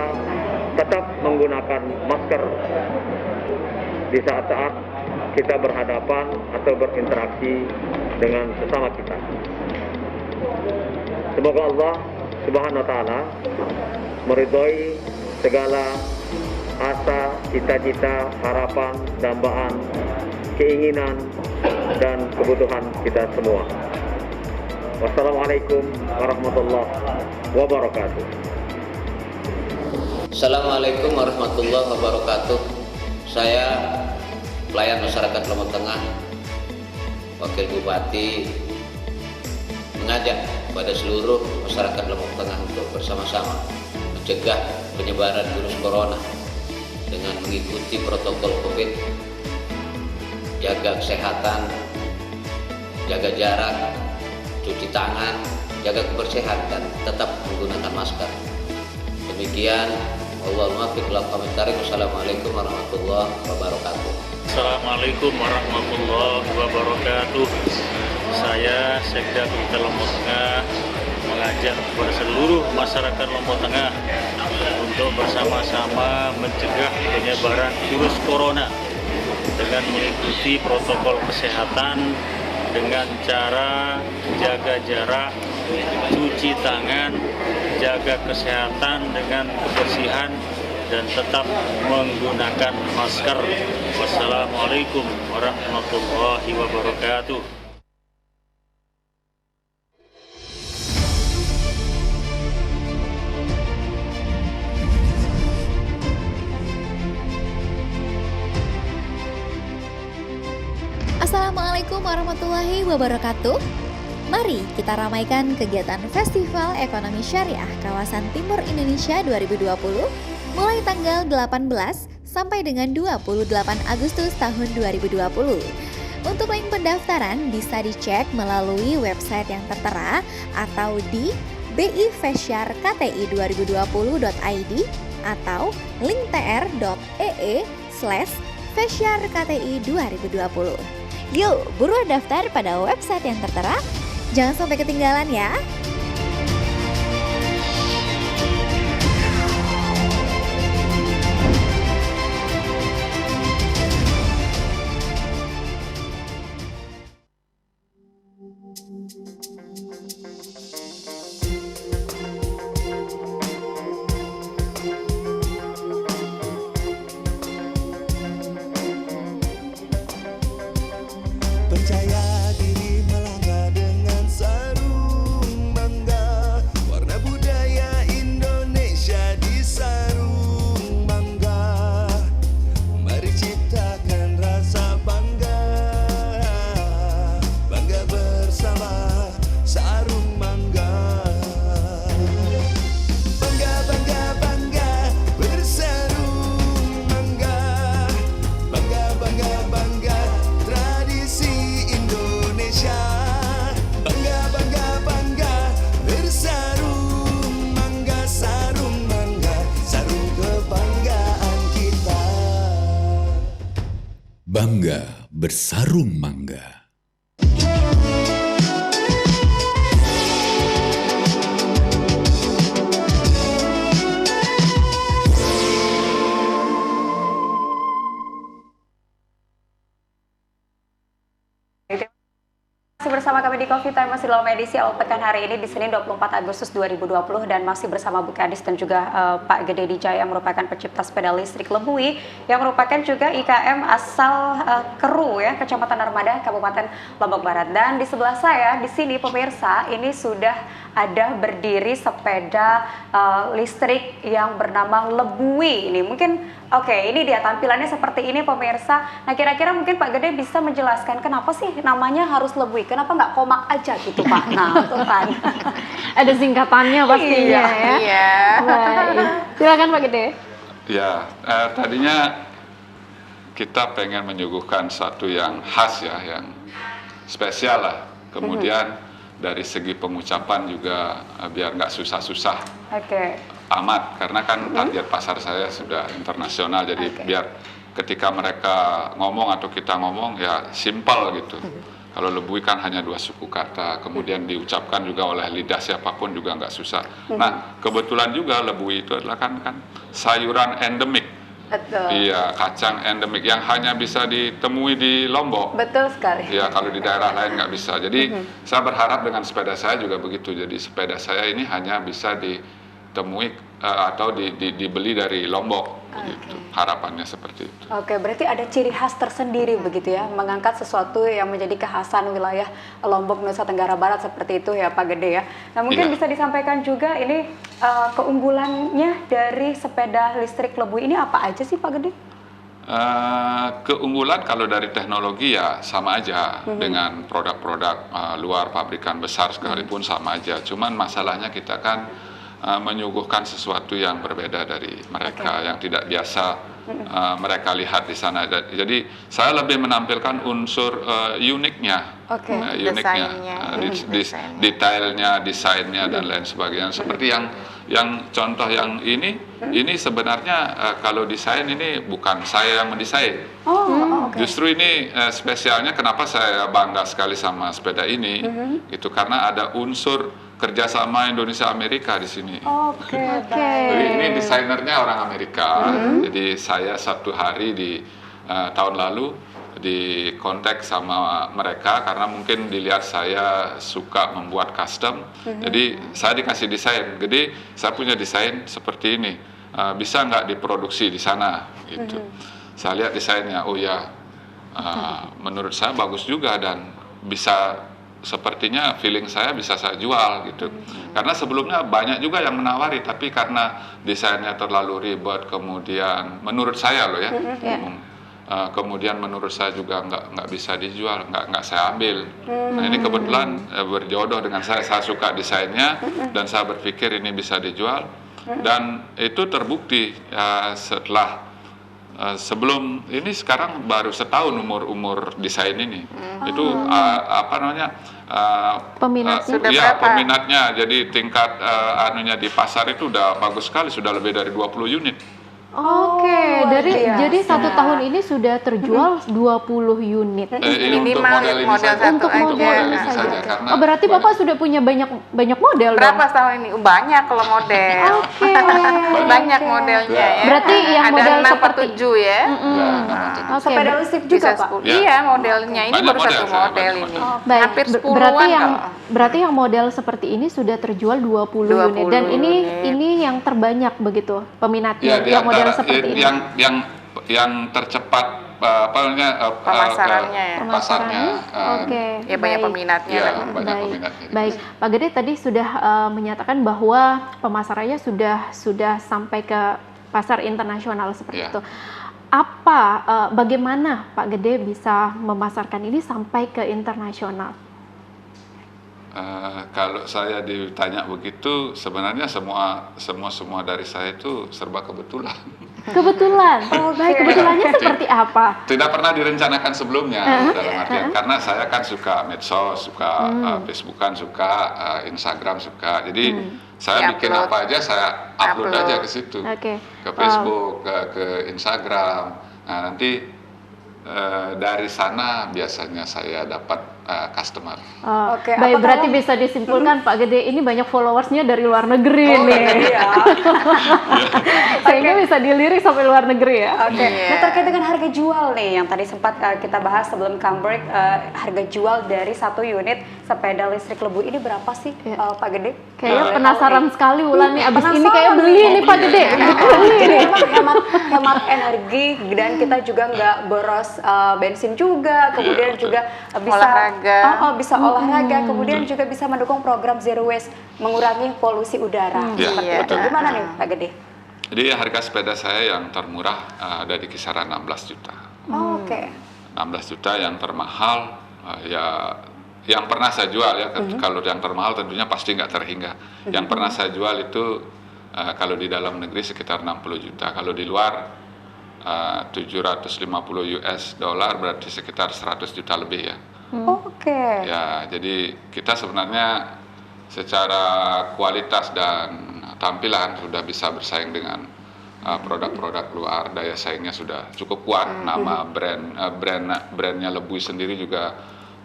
tetap menggunakan masker di saat-saat kita berhadapan atau berinteraksi dengan sesama kita. Semoga Allah Subhanahu wa Ta'ala meridhoi segala asa, cita-cita, harapan, dambaan, keinginan, dan kebutuhan kita semua. Wassalamualaikum warahmatullahi wabarakatuh. Assalamualaikum warahmatullahi wabarakatuh. Saya pelayan masyarakat Lombok Tengah, Wakil Bupati, mengajak kepada seluruh masyarakat Lombok Tengah untuk bersama-sama mencegah penyebaran virus corona dengan mengikuti protokol COVID, jaga kesehatan, jaga jarak, cuci tangan, jaga kebersihan, dan tetap menggunakan masker. Demikian, Allahumma fiqh la komentari. Wassalamualaikum warahmatullahi wabarakatuh. Assalamualaikum warahmatullahi wabarakatuh. Saya Sekda Kabupaten Lombok Tengah mengajak kepada seluruh masyarakat Lombok Tengah untuk bersama-sama mencegah penyebaran virus corona dengan mengikuti protokol kesehatan dengan cara jaga jarak, cuci tangan, jaga kesehatan dengan kebersihan, dan tetap menggunakan masker. Wassalamualaikum warahmatullahi wabarakatuh. Assalamualaikum warahmatullahi wabarakatuh. Mari kita ramaikan kegiatan Festival Ekonomi Syariah Kawasan Timur Indonesia 2020 mulai tanggal 18 sampai dengan 28 Agustus tahun 2020. Untuk link pendaftaran bisa dicek melalui website yang tertera atau di bifesyarkti2020.id atau linktr.ee/fesyarkti2020. Yuk, buruan daftar pada website yang tertera. Jangan sampai ketinggalan ya. Percaya diri melangkah dengan sarung bangga, warna budaya Indonesia di sarung bangga. Mari ciptakan rasa bangga, bangga bersama sarung bangga. Bangga, bangga, bangga bersarung bangga. Bangga, bangga, bangga tradisi Indonesia. Bangga, bangga, bangga bersarung bangga, sarung bangga, sarung kebanggaan kita. Bangga bersarung mangga. Masih bersama kami di Coffee Time, masih dalam edisi awal pekan hari ini di Senin 24 Agustus 2020 dan masih bersama Bu Kadis dan juga Pak Gede Dijaya merupakan pencipta sepeda listrik Lebui yang merupakan juga IKM asal Keru ya, Kecamatan Armada, Kabupaten Lombok Barat. Dan di sebelah saya di sini pemirsa, ini sudah ada berdiri sepeda listrik yang bernama Lebui ini. Mungkin ini dia tampilannya seperti ini pemirsa. Nah, kira-kira mungkin Pak Gede bisa menjelaskan kenapa sih namanya harus Lebui? Kenapa nggak Komak aja gitu Pak? Nah, tuh kan. Ada singkatannya pastinya ya. Iya. Baik. Silakan Pak Gede. Ya, tadinya kita pengen menyuguhkan satu yang khas ya, yang spesial lah. Kemudian dari segi pengucapan juga biar nggak susah-susah amat, karena kan target pasar saya sudah internasional, jadi biar ketika mereka ngomong atau kita ngomong ya simpel gitu. Kalau Lebui kan hanya 2 suku kata, kemudian diucapkan juga oleh lidah siapapun juga nggak susah. Nah, kebetulan juga Lebui itu adalah kan sayuran endemik. Betul. Iya, kacang endemik yang hanya bisa ditemui di Lombok. Betul sekali. Iya, kalau di daerah lain nggak bisa. Jadi saya berharap dengan sepeda saya juga begitu. Jadi sepeda saya ini hanya bisa ditemui atau dibeli dari Lombok. Begitu. Harapannya seperti itu. Oke, berarti ada ciri khas tersendiri begitu ya, mengangkat sesuatu yang menjadi kekhasan wilayah Lombok, Nusa Tenggara Barat seperti itu ya Pak Gede ya. Nah, mungkin bisa disampaikan juga ini keunggulannya dari sepeda listrik Lebui ini apa aja sih Pak Gede? Keunggulan kalau dari teknologi ya sama aja dengan produk-produk luar pabrikan besar sekalipun sama aja. Cuman masalahnya kita kan menyuguhkan sesuatu yang berbeda dari mereka yang tidak biasa mereka lihat di sana. Jadi saya lebih menampilkan unsur uniknya, uniknya, detailnya, desainnya dan lain sebagainya. Seperti yang contoh yang ini sebenarnya kalau desain ini bukan saya yang mendesain. Justru ini spesialnya kenapa saya bangga sekali sama sepeda ini, itu karena ada unsur kerjasama Indonesia Amerika di sini. Jadi ini desainernya orang Amerika. Jadi saya satu hari tahun lalu di kontak sama mereka karena mungkin dilihat saya suka membuat custom, jadi saya dikasih desain. Jadi saya punya desain seperti ini, bisa nggak diproduksi di sana gitu. Saya lihat desainnya, oh ya, menurut saya bagus juga dan bisa, sepertinya feeling saya bisa saya jual gitu. Karena sebelumnya banyak juga yang menawari, tapi karena desainnya terlalu ribet, kemudian menurut saya loh ya, kemudian menurut saya juga nggak bisa dijual, nggak saya ambil. Nah ini kebetulan berjodoh dengan saya suka desainnya dan saya berpikir ini bisa dijual, dan itu terbukti setelah sebelum ini, sekarang baru setahun umur desain ini. Itu apa namanya, Peminatnya? Sudah ya, berapa? peminatnya, jadi tingkat anunya di pasar itu udah bagus sekali, sudah lebih dari 20 unit. Oke, jadi 1 tahun ini sudah terjual 20 unit. Ini untuk Minimal model ini model saja. satu Untuk aja. model ini ini saja. saja, karena Oh, berarti Bapak sudah punya banyak model Berapa dong? setahun ini? Banyak kalau model. Oke. Banyak modelnya ya. Berarti yang ada model 6 atau seperti 7 ya. Oke. Sepeda listrik juga, Bisa Pak? 10. Ya. Iya, modelnya ini Banyak baru model, satu saya model banyak ini. model. Baik, Hampir 10-an berarti yang model seperti ini sudah terjual 20 unit, dan 20 unit. ini yang terbanyak begitu Ya, peminatnya, di yang model antara seperti ini. yang tercepat apa namanya, Pemasarannya ya. pasarnya. Oke. Ya banyak baik. peminatnya. Ya, lah. banyak Baik. peminatnya. Baik, Pak Gede tadi sudah menyatakan bahwa pemasarannya sudah sampai ke pasar internasional seperti Ya. itu. Bagaimana Pak Gede bisa memasarkan ini sampai ke internasional? Kalau saya ditanya begitu, sebenarnya semua dari saya itu serba kebetulan. Kebetulan. Baik, kebetulannya seperti apa? Tidak pernah direncanakan sebelumnya, dalam artian karena saya kan suka medsos, suka Facebookan, suka Instagram, suka. Jadi saya bikin Di-upload. apa aja saya upload Upload. aja ke situ, Oke. ke Facebook, ke Instagram. Nah nanti dari sana biasanya saya dapat customer. Oke, Baik, apakah berarti bisa disimpulkan Pak Gede ini banyak followersnya dari luar negeri nih. Iya. Sehingga bisa dilirik sampai luar negeri ya. Oke, nah terkait dengan harga jual nih yang tadi sempat kita bahas sebelum come break, harga jual dari 1 unit sepeda listrik Lebu ini berapa sih, Pak Gede? Kayaknya Boleh penasaran tahu nih. sekali Wulan nih, abis ini Penasaran kayak beli nih Pak Gede. Jadi emang hemat energi dan kita juga nggak boros bensin juga, kemudian juga bisa bisa olahraga, kemudian juga bisa mendukung program Zero Waste, mengurangi polusi udara. Iya, Seperti itu. betul. Gimana nih Pak Gede? Jadi harga sepeda saya yang termurah ada di kisaran 16 juta. Oke. 16 juta yang termahal ya yang pernah saya jual ya. Kalau yang termahal tentunya pasti nggak terhingga. Yang pernah saya jual itu kalau di dalam negeri sekitar 60 juta. Kalau di luar 750 US dollar, berarti sekitar 100 juta lebih ya. Oke. Ya, jadi kita sebenarnya secara kualitas dan tampilan sudah bisa bersaing dengan produk-produk luar. Daya saingnya sudah cukup kuat. Nama brandnya Lebui sendiri juga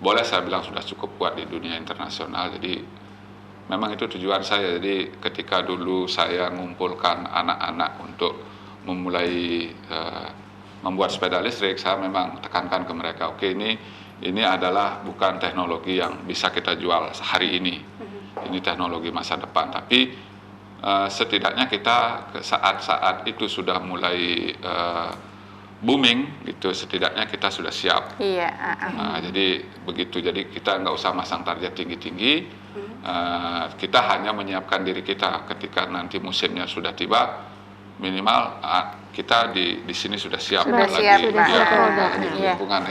boleh saya bilang sudah cukup kuat di dunia internasional. Jadi memang itu tujuan saya. Jadi ketika dulu saya mengumpulkan anak-anak untuk memulai membuat sepeda listrik, saya memang tekankan ke mereka, oke, ini adalah bukan teknologi yang bisa kita jual hari ini. Ini teknologi masa depan, tapi setidaknya kita saat-saat itu sudah mulai booming gitu, setidaknya kita sudah siap. Iya. Jadi begitu, jadi kita nggak usah masang target tinggi-tinggi, kita hanya menyiapkan diri kita ketika nanti musimnya sudah tiba, minimal kita di sini sudah siap. Sudah siap, di lingkungan.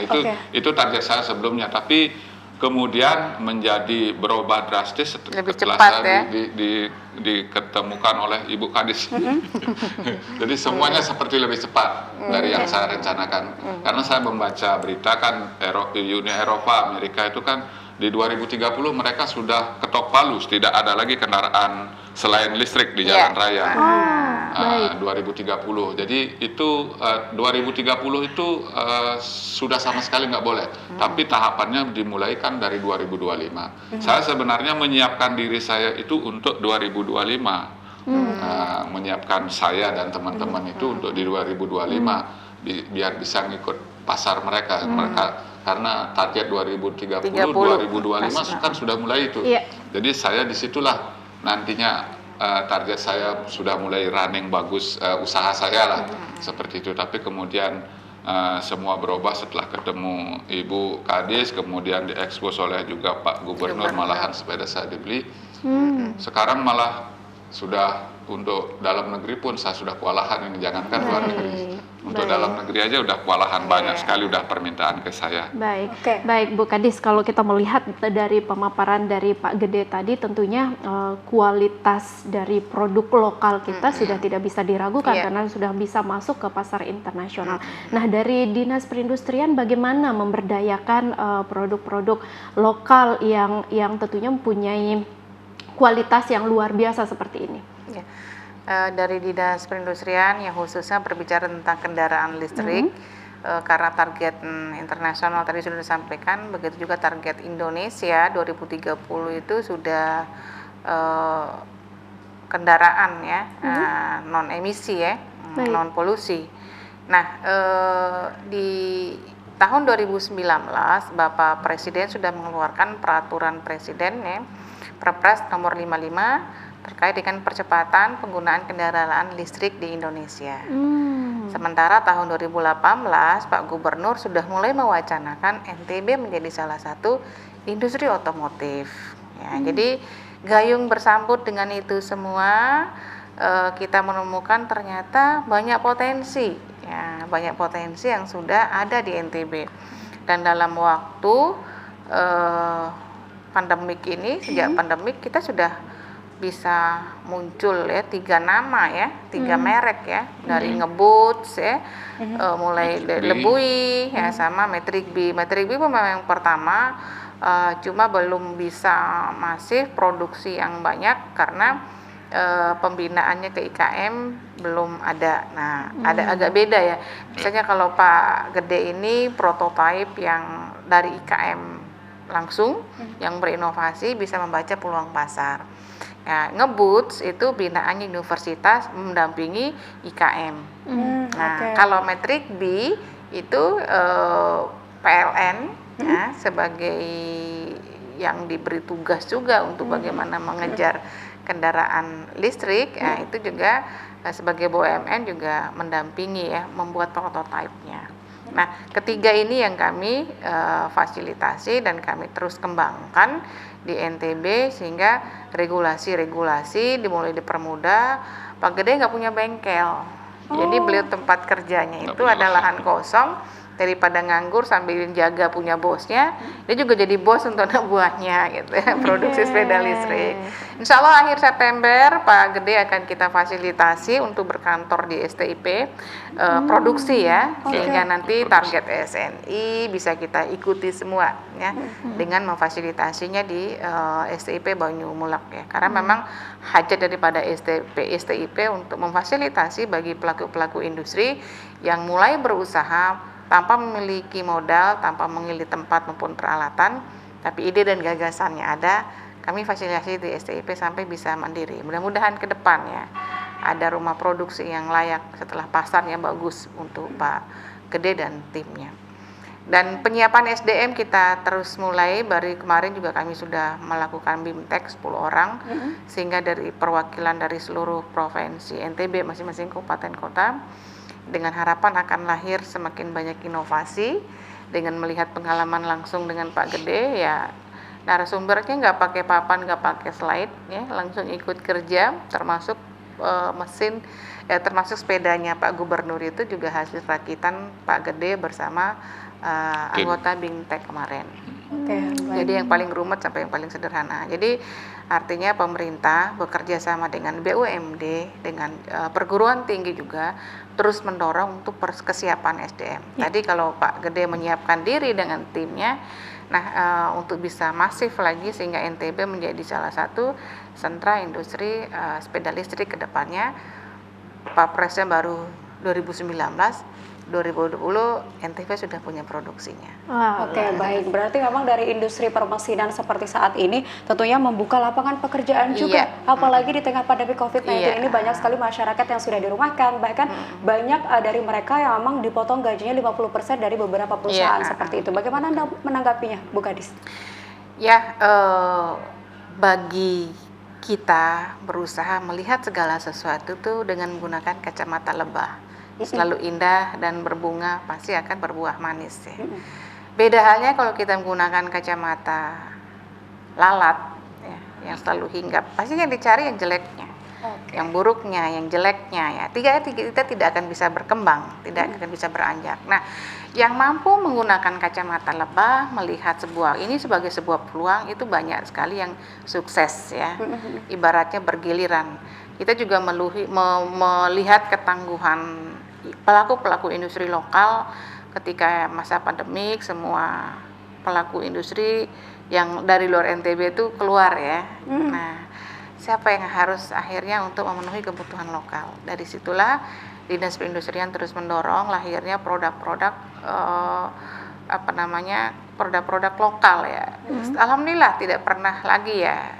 Itu target saya sebelumnya, tapi kemudian menjadi berubah drastis setelah saya diketemukan oleh Ibu Kadis. Jadi semuanya seperti lebih cepat dari yang saya rencanakan. Karena saya membaca berita kan Uni Eropa, Amerika itu kan di 2030 mereka sudah ketok palu, tidak ada lagi kendaraan selain listrik di jalan raya. 2030. Jadi itu 2030 itu sudah sama sekali nggak boleh. Tapi tahapannya dimulai kan dari 2025. Saya sebenarnya menyiapkan diri saya itu untuk 2025. Menyiapkan saya dan teman-teman itu untuk di 2025. biar bisa ngikut pasar mereka. Karena target 2030, 2025 kan sudah mulai itu. Jadi saya disitulah nantinya target saya sudah mulai running bagus, usaha saya lah seperti itu. Tapi kemudian semua berubah setelah ketemu Ibu Kadis, kemudian diekspos oleh juga Pak Gubernur, malahan sepeda saya dibeli. Sekarang malah sudah untuk dalam negeri pun saya sudah kewalahan ini, jangankan luar negeri. Untuk dalam negeri aja udah kewalahan, banyak sekali udah permintaan ke saya. Baik Bu Kadis, kalau kita melihat dari pemaparan dari Pak Gede tadi, tentunya kualitas dari produk lokal kita sudah tidak bisa diragukan karena sudah bisa masuk ke pasar internasional. Nah, dari Dinas Perindustrian bagaimana memberdayakan produk-produk lokal yang tentunya mempunyai kualitas yang luar biasa seperti ini? Dari Dinas Perindustrian yang khususnya berbicara tentang kendaraan listrik, karena target internasional tadi sudah disampaikan, begitu juga target Indonesia 2030 itu sudah kendaraan ya, non emisi ya, non polusi. Nah, di tahun 2019 Bapak Presiden sudah mengeluarkan peraturan Presiden ya, Perpres nomor 55 terkait dengan percepatan penggunaan kendaraan listrik di Indonesia. Sementara tahun 2018 Pak Gubernur sudah mulai mewacanakan NTB menjadi salah satu industri otomotif. Ya, jadi gayung bersambut dengan itu semua, kita menemukan ternyata banyak potensi, ya, banyak potensi yang sudah ada di NTB. Dan dalam waktu pandemik ini, sejak pandemik kita sudah bisa muncul ya 3 nama ya, 3 merek ya, dari Ngeboots ya, mulai dari Lebui ya, sama Matrix B. Matrix B memang yang pertama, cuma belum bisa masif produksi yang banyak karena pembinaannya ke IKM belum ada. Nah, ada agak beda ya. Misalnya kalau Pak Gede ini prototipe yang dari IKM langsung, yang berinovasi bisa membaca peluang pasar. Nah, Ngeboots itu binaannya universitas mendampingi IKM. Kalau Matrix B itu PLN ya, sebagai yang diberi tugas juga untuk bagaimana mengejar kendaraan listrik, ya, itu juga sebagai BUMN juga mendampingi ya, membuat prototipenya. Nah, ketiga ini yang kami fasilitasi dan kami terus kembangkan di NTB sehingga regulasi dimulai dipermudah. Pak Gede nggak punya bengkel, jadi beliau tempat kerjanya itu ada lahan kosong. Daripada nganggur sambil jaga punya bosnya, dia juga jadi bos untuk anak buahnya gitu ya, produksi sepeda listrik. Insya Allah akhir September Pak Gede akan kita fasilitasi untuk berkantor di STIP produksi ya, sehingga nanti target SNI bisa kita ikuti semua ya, dengan memfasilitasinya di STIP Banyumulak ya, karena memang hajat daripada STIP untuk memfasilitasi bagi pelaku-pelaku industri yang mulai berusaha tanpa memiliki modal, tanpa memiliki tempat maupun peralatan, tapi ide dan gagasannya ada, kami fasilitasi di STIP sampai bisa mandiri. Mudah-mudahan ke depan ya, ada rumah produksi yang layak setelah pasarnya bagus untuk Pak Gede dan timnya. Dan penyiapan SDM kita terus mulai, baru kemarin juga kami sudah melakukan BIMTEK 10 orang, sehingga dari perwakilan dari seluruh provinsi NTB, masing-masing kabupaten kota, dengan harapan akan lahir semakin banyak inovasi. Dengan melihat pengalaman langsung dengan Pak Gede ya, narasumbernya nggak pakai papan, nggak pakai slide ya, langsung ikut kerja, termasuk mesin termasuk sepedanya Pak Gubernur itu juga hasil rakitan Pak Gede bersama anggota BIMTEK kemarin. Jadi yang paling rumit sampai yang paling sederhana. Jadi artinya pemerintah bekerja sama dengan BUMD, dengan perguruan tinggi juga terus mendorong untuk kesiapan SDM. Tadi kalau Pak Gede menyiapkan diri dengan timnya, nah untuk bisa masif lagi sehingga NTB menjadi salah satu sentra industri sepeda listrik ke depannya. Pak Presiden baru 2019 2020 NTB sudah punya produksinya. Oke, baik. Berarti memang dari industri permesinan seperti saat ini tentunya membuka lapangan pekerjaan juga. Apalagi di tengah pandemi COVID-19 ini banyak sekali masyarakat yang sudah dirumahkan. Bahkan banyak dari mereka yang memang dipotong gajinya 50% dari beberapa perusahaan seperti itu. Bagaimana Anda menanggapinya, Bu Kadis? Ya, bagi kita berusaha melihat segala sesuatu tuh dengan menggunakan kacamata lebah. Selalu indah dan berbunga pasti akan berbuah manis ya. Beda halnya kalau kita menggunakan kacamata lalat ya, yang selalu hinggap, pasti yang dicari yang jeleknya, yang buruknya, yang jeleknya ya. Kita tidak akan bisa berkembang, tidak akan bisa beranjak. Nah, yang mampu menggunakan kacamata lebah melihat ini sebagai sebuah peluang, itu banyak sekali yang sukses ya. Ibaratnya bergiliran. Kita juga melihat ketangguhan pelaku-pelaku industri lokal ketika masa pandemik. Semua pelaku industri yang dari luar NTB itu keluar ya. Nah, siapa yang harus akhirnya untuk memenuhi kebutuhan lokal? Dari situlah Dinas Perindustrian terus mendorong lahirnya produk-produk produk-produk lokal ya. Alhamdulillah tidak pernah lagi ya.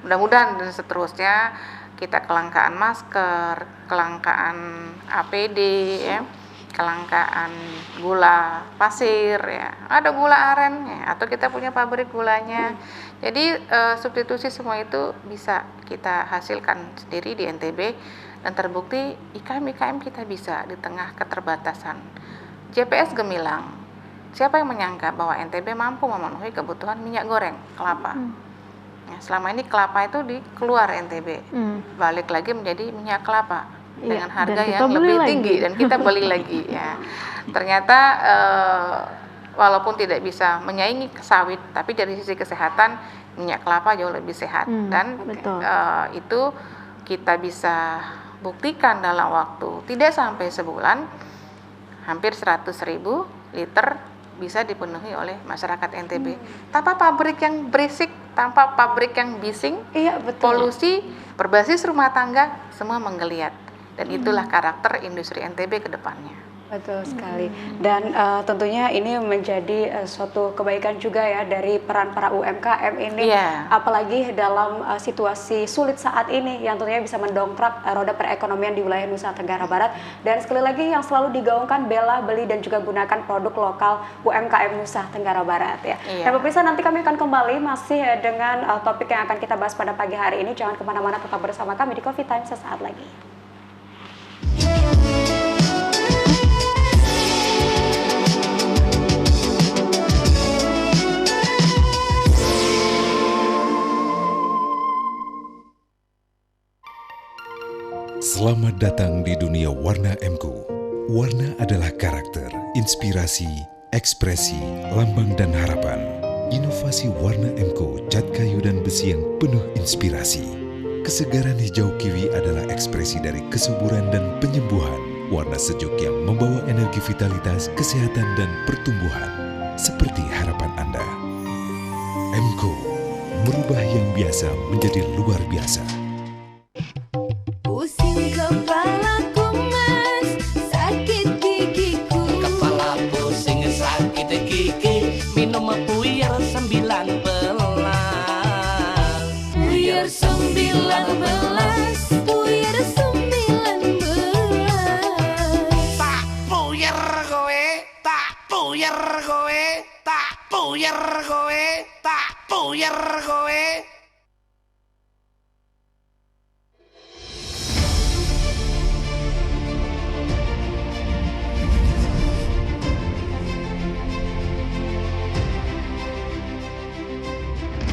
Mudah-mudahan dan seterusnya kita kelangkaan masker, kelangkaan APD ya, kelangkaan gula pasir ya, ada gula aren ya, atau kita punya pabrik gulanya. Jadi substitusi semua itu bisa kita hasilkan sendiri di NTB, dan terbukti IKM kita bisa di tengah keterbatasan. JPS Gemilang, siapa yang menyangka bahwa NTB mampu memenuhi kebutuhan minyak goreng kelapa? Ya, selama ini kelapa itu keluar NTB, balik lagi menjadi minyak kelapa dengan harga yang lebih tinggi dan kita beli lagi ya. Ternyata walaupun tidak bisa menyaingi sawit, tapi dari sisi kesehatan minyak kelapa jauh lebih sehat dan itu kita bisa buktikan dalam waktu tidak sampai sebulan, hampir 100.000 liter bisa dipenuhi oleh masyarakat NTB tanpa pabrik yang berisik, tanpa pabrik yang bising. Polusi berbasis rumah tangga semua menggeliat, dan itulah karakter industri NTB ke depannya. Betul sekali. Dan tentunya ini menjadi suatu kebaikan juga ya dari peran para UMKM ini, apalagi dalam situasi sulit saat ini yang tentunya bisa mendongkrak roda perekonomian di wilayah Nusa Tenggara Barat. Dan sekali lagi yang selalu digaungkan, bela, beli, dan juga gunakan produk lokal UMKM Nusa Tenggara Barat ya. Dan pemirsa, nanti kami akan kembali masih dengan topik yang akan kita bahas pada pagi hari ini. Jangan kemana-mana, tetap bersama kami di Coffee Time sesaat lagi. Selamat datang di dunia warna MQ. Warna adalah karakter, inspirasi, ekspresi, lambang dan harapan. Inovasi warna MQ cat kayu dan besi yang penuh inspirasi. Kesegaran hijau kiwi adalah ekspresi dari kesuburan dan penyembuhan. Warna sejuk yang membawa energi vitalitas, kesehatan dan pertumbuhan. Seperti harapan Anda. MQ, merubah yang biasa menjadi luar biasa. Pusing kepalaku mas, sakit gigiku. Kepala pusing sakit gigi, minum Puyer 19. Puyer 19, Puyer 19. Tak puyer kowe, tak puyer kowe, tak puyer kowe, tak puyer kowe.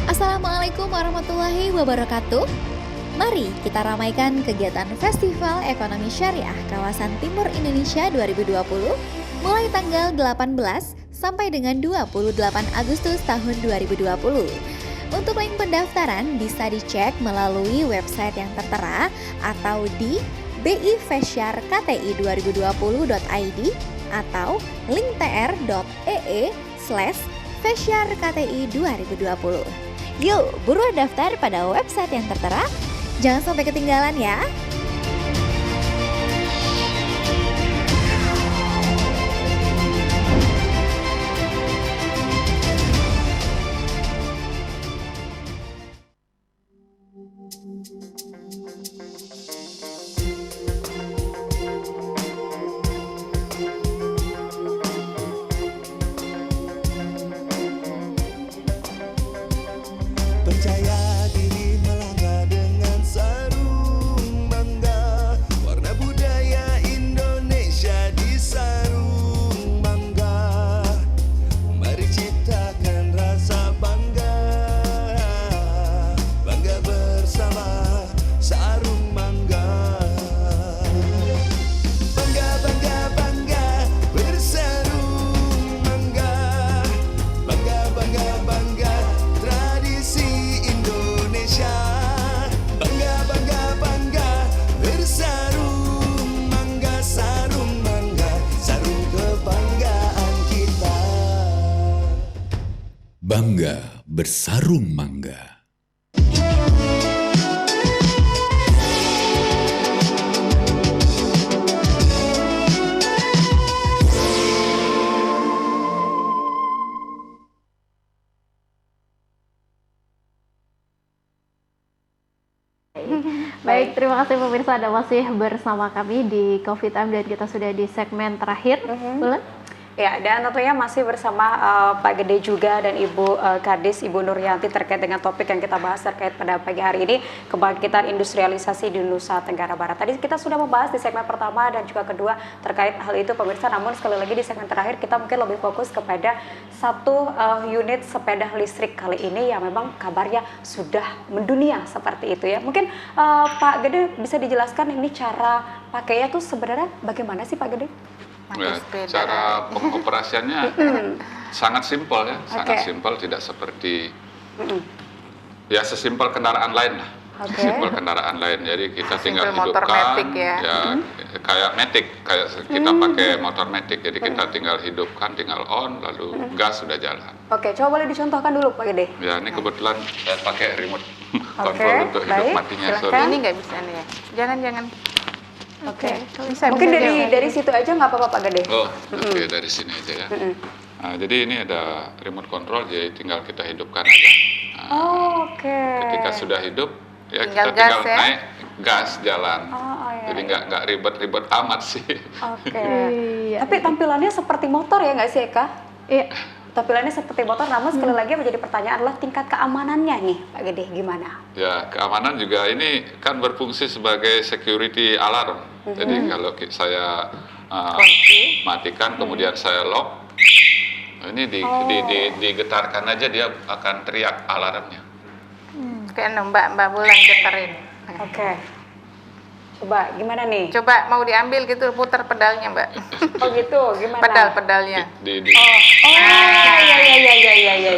Assalamualaikum warahmatullahi wabarakatuh. Mari kita ramaikan kegiatan Festival Ekonomi Syariah Kawasan Timur Indonesia 2020 mulai tanggal 18 sampai dengan 28 Agustus tahun 2020. Untuk link pendaftaran bisa dicek melalui website yang tertera atau di bifesyarkti2020.id atau linktr.ee/fesyarkti2020. Yuk, buruan daftar pada website yang tertera. Jangan sampai ketinggalan ya. Percaya diri melangkah dengan sarung bangga, warna budaya Indonesia di sarung bangga. Mari ciptakan rasa bangga, bangga bersama sarung bangga. Bangga, bangga, bangga bersarung bangga. Bangga, bangga, bangga tradisi Indonesia. Bangga, bangga, bangga bersarung bangga, sarung bangga, sarung kebanggaan kita. Bangga bersarung mangga. Baik, terima kasih pemirsa Anda masih bersama kami di Coffee Time dan kita sudah di segmen terakhir. Bulan? Ya, dan tentunya masih bersama Pak Gede juga dan Ibu Kadis, Ibu Nuryanti terkait dengan topik yang kita bahas terkait pada pagi hari ini, kebangkitan industrialisasi di Nusa Tenggara Barat. Tadi kita sudah membahas di segmen pertama dan juga kedua terkait hal itu pemirsa, namun sekali lagi di segmen terakhir kita mungkin lebih fokus kepada satu unit sepeda listrik kali ini yang memang kabarnya sudah mendunia seperti itu ya. Mungkin Pak Gede bisa dijelaskan ini cara pakainya tuh sebenarnya bagaimana sih Pak Gede? Ya, cara pengoperasiannya sangat simpel ya, sangat simpel, tidak seperti ya sesimpel kendaraan lain lah. Simpel kendaraan lain, jadi kita tinggal hidupkan ya kayak matic, kayak kita pakai motor matic, jadi kita tinggal hidupkan, tinggal on, lalu gas sudah jalan. Oke, coba boleh dicontohkan dulu Pak Gede. Ya, ini kebetulan saya pakai remote control untuk hidup matinya. Ini nggak bisa nih ya, jangan. Oke. Mungkin dari situ aja nggak apa-apa Pak Gede. Oh, oke, dari sini aja ya. Nah, jadi ini ada remote control, jadi tinggal kita hidupkan aja. Nah, ketika sudah hidup, ya kita tinggal naik gas jalan. Jadi nggak ribet-ribet amat sih. Tapi tampilannya seperti motor ya nggak sih Eka? Iya. Tampilannya seperti motor, namun sekali lagi menjadi pertanyaan adalah tingkat keamanannya nih Pak Gede gimana? Ya, keamanan juga ini kan berfungsi sebagai security alarm. Jadi kalau saya matikan kemudian saya lock, ini digetarkan aja dia akan teriak alarmnya. Kayak Mbak Bulan getarin. Coba gimana nih? Coba mau diambil gitu, putar pedalnya Mbak. Oh gitu, gimana? Pedalnya. Iya.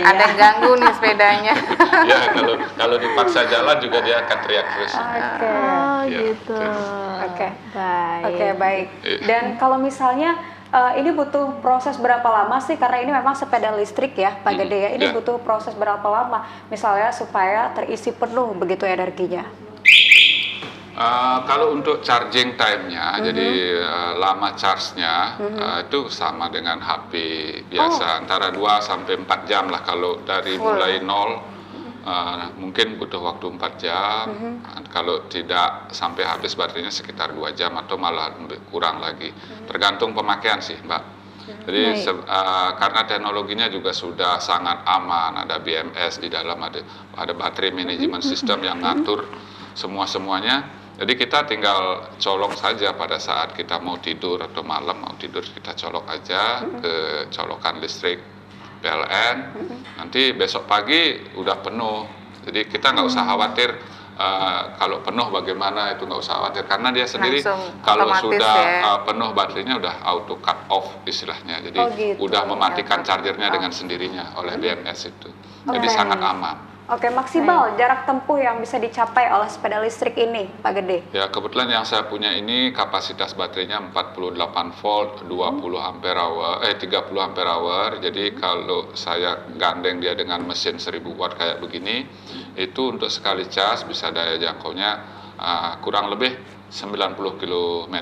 Ada yang ganggu nih sepedanya. Ya, kalau dipaksa jalan juga dia akan teriak terus. Gitu. Baik. Dan kalau misalnya ini butuh proses berapa lama sih? Karena ini memang sepeda listrik ya, Pak Gede ya. Ini butuh proses berapa lama? Misalnya supaya terisi penuh begitu energinya. Kalau untuk charging time-nya, jadi lama charge-nya itu sama dengan HP biasa, antara 2 sampai 4 jam lah. Kalau dari mulai nol, mungkin butuh waktu 4 jam. Kalau tidak sampai habis baterainya sekitar 2 jam atau malah kurang lagi. Tergantung pemakaian sih, Mbak. Jadi karena teknologinya juga sudah sangat aman, ada BMS di dalam, ada battery management system yang ngatur semuanya. Jadi kita tinggal colok saja pada saat kita mau tidur atau malam mau tidur, kita colok aja ke colokan listrik PLN. Nanti besok pagi udah penuh. Jadi kita nggak usah khawatir kalau penuh bagaimana, itu nggak usah khawatir karena dia sendiri kalau sudah penuh baterainya udah auto cut off istilahnya. Jadi udah mematikan chargernya dengan sendirinya oleh BMS itu. Jadi sangat aman. Maksimal jarak tempuh yang bisa dicapai oleh sepeda listrik ini, Pak Gede? Ya, kebetulan yang saya punya ini kapasitas baterainya 48 volt, 30 ampere hour. Jadi kalau saya gandeng dia dengan mesin 1000 watt kayak begini, itu untuk sekali cas bisa daya jangkaunya kurang lebih 90 km.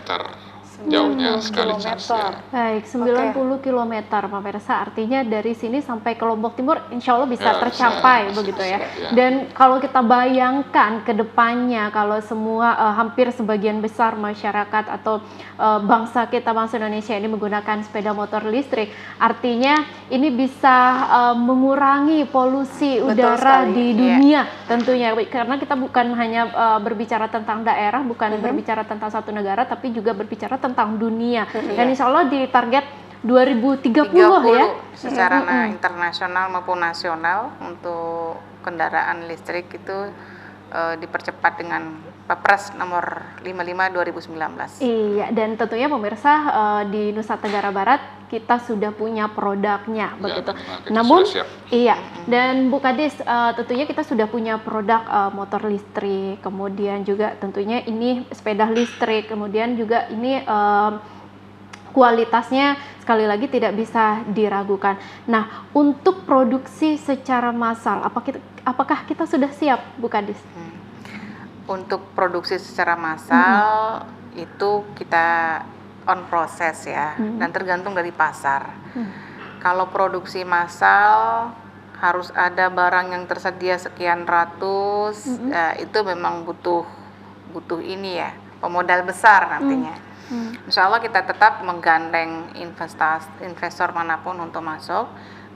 jauhnya 90 sekali charge ya. Baik, 90 km pemirsa, artinya dari sini sampai ke Lombok Timur insya Allah bisa Ya, tercapai bisa, begitu bisa, ya. ya. Dan kalau kita bayangkan ke depannya, kalau semua hampir sebagian besar masyarakat atau bangsa kita, bangsa Indonesia ini menggunakan sepeda motor listrik, artinya ini bisa mengurangi polusi Betul udara sekali. di Iya. dunia tentunya, karena kita bukan hanya berbicara tentang daerah, bukan berbicara tentang satu negara, tapi juga berbicara tentang dunia. Dan insya Allah di target 2030 ya. secara internasional maupun nasional untuk kendaraan listrik itu dipercepat dengan Perpres nomor 55 2019. Iya, dan tentunya pemirsa di Nusa Tenggara Barat kita sudah punya produknya begitu. kita Namun sudah siap. iya, dan Bu Kadis tentunya kita sudah punya produk motor listrik, kemudian juga tentunya ini sepeda listrik, kemudian juga ini kualitasnya sekali lagi tidak bisa diragukan. Nah, untuk produksi secara massal, apakah kita sudah siap, Bu Kadis? Untuk produksi secara massal itu kita on proses ya, dan tergantung dari pasar. Kalau produksi massal harus ada barang yang tersedia sekian ratus, itu memang butuh ini ya, pemodal besar nantinya. Insya Allah kita tetap menggandeng investor manapun untuk masuk,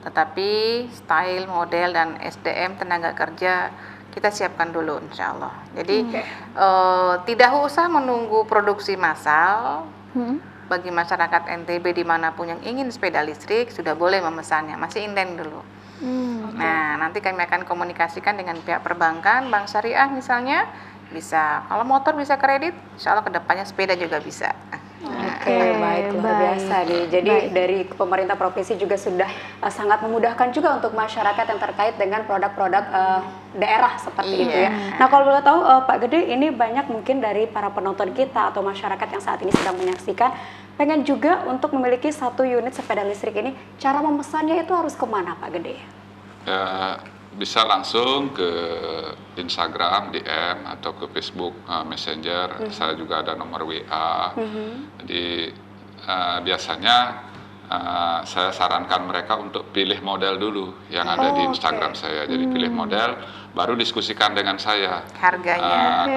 tetapi style, model, dan SDM tenaga kerja kita siapkan dulu insya Allah. Jadi tidak usah menunggu produksi massal. Bagi masyarakat NTB dimanapun yang ingin sepeda listrik sudah boleh memesannya, masih inden dulu. Nah, nanti kami akan komunikasikan dengan pihak perbankan, bank syariah misalnya, bisa. Kalau motor bisa kredit, insya Allah kedepannya sepeda juga bisa. Oke, baik, luar biasa nih. Jadi dari pemerintah provinsi juga sudah sangat memudahkan juga untuk masyarakat yang terkait dengan produk-produk daerah seperti itu ya. Nah, kalau boleh tahu Pak Gede, ini banyak mungkin dari para penonton kita atau masyarakat yang saat ini sedang menyaksikan pengen juga untuk memiliki 1 unit sepeda listrik ini. Cara memesannya itu harus kemana Pak Gede? Bisa langsung ke Instagram, DM, atau ke Facebook Messenger. Saya juga ada nomor WA. Jadi biasanya saya sarankan mereka untuk pilih model dulu yang ada di Instagram saya. Jadi pilih model, baru diskusikan dengan saya. Harganya.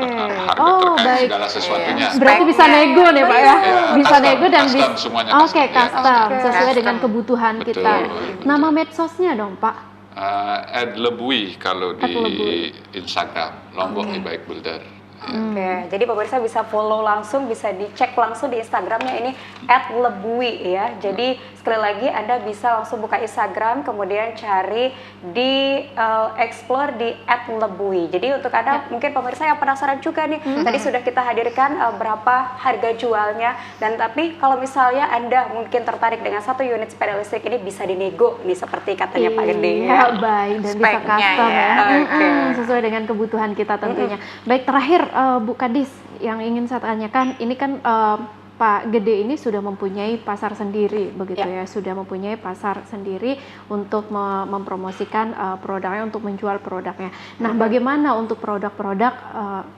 Harga terkait segala sesuatunya. Berarti bisa nego nih Pak ya? Bisa custom, nego dan custom semuanya Oke, custom. custom, Ya, sesuai dengan kebutuhan Betul, kita. betul. Nama medsosnya dong Pak? @lebui kalau di Lebui. Instagram, Lombok E-Bike Builder. Oke, jadi pemirsa bisa follow langsung, bisa dicek langsung di Instagramnya ini @lebui ya. Jadi sekali lagi Anda bisa langsung buka Instagram, kemudian cari di explore di @lebui. Jadi untuk Anda mungkin pemirsa yang penasaran juga nih, tadi sudah kita hadirkan berapa harga jualnya, dan tapi kalau misalnya Anda mungkin tertarik dengan 1 unit sepeda listrik ini bisa dinego nih seperti katanya Pak Gede ya. Iya, baik, dan bisa Speknya custom ya. sesuai dengan kebutuhan kita tentunya. Baik, terakhir Bu Kadis, yang ingin saya tanyakan, ini kan Pak Gede ini sudah mempunyai pasar sendiri begitu ya, sudah mempunyai pasar sendiri untuk mempromosikan produknya, untuk menjual produknya. Nah, bagaimana untuk produk-produk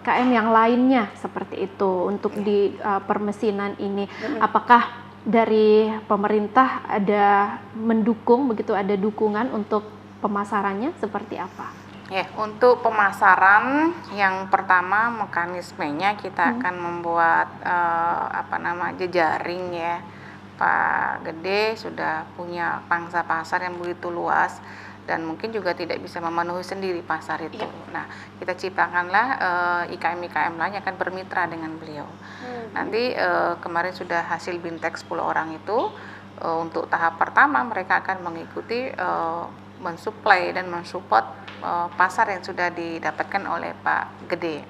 KM yang lainnya seperti itu untuk di permesinan ini? Apakah dari pemerintah ada mendukung begitu, ada dukungan untuk pemasarannya seperti apa? Ya, untuk pemasaran yang pertama mekanismenya kita akan membuat jejaring ya. Pak Gede sudah punya pangsa pasar yang begitu luas dan mungkin juga tidak bisa memenuhi sendiri pasar itu. Nah, kita ciptakanlah IKM-IKM lain yang akan bermitra dengan beliau. Nanti kemarin sudah hasil Bintek 10 orang itu, untuk tahap pertama mereka akan mengikuti mensuplai dan mensupport pasar yang sudah didapatkan oleh Pak Gede.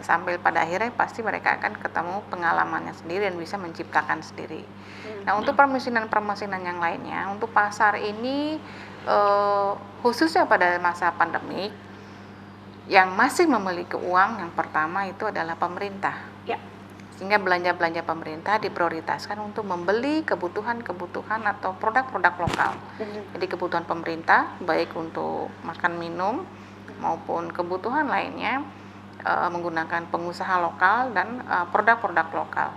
Sambil pada akhirnya pasti mereka akan ketemu pengalamannya sendiri dan bisa menciptakan sendiri. Nah, untuk permesinan yang lainnya, untuk pasar ini khususnya pada masa pandemik, yang masih memiliki uang yang pertama itu adalah pemerintah. Sehingga belanja-belanja pemerintah diprioritaskan untuk membeli kebutuhan-kebutuhan atau produk-produk lokal. Jadi kebutuhan pemerintah baik untuk makan minum maupun kebutuhan lainnya menggunakan pengusaha lokal dan produk-produk lokal.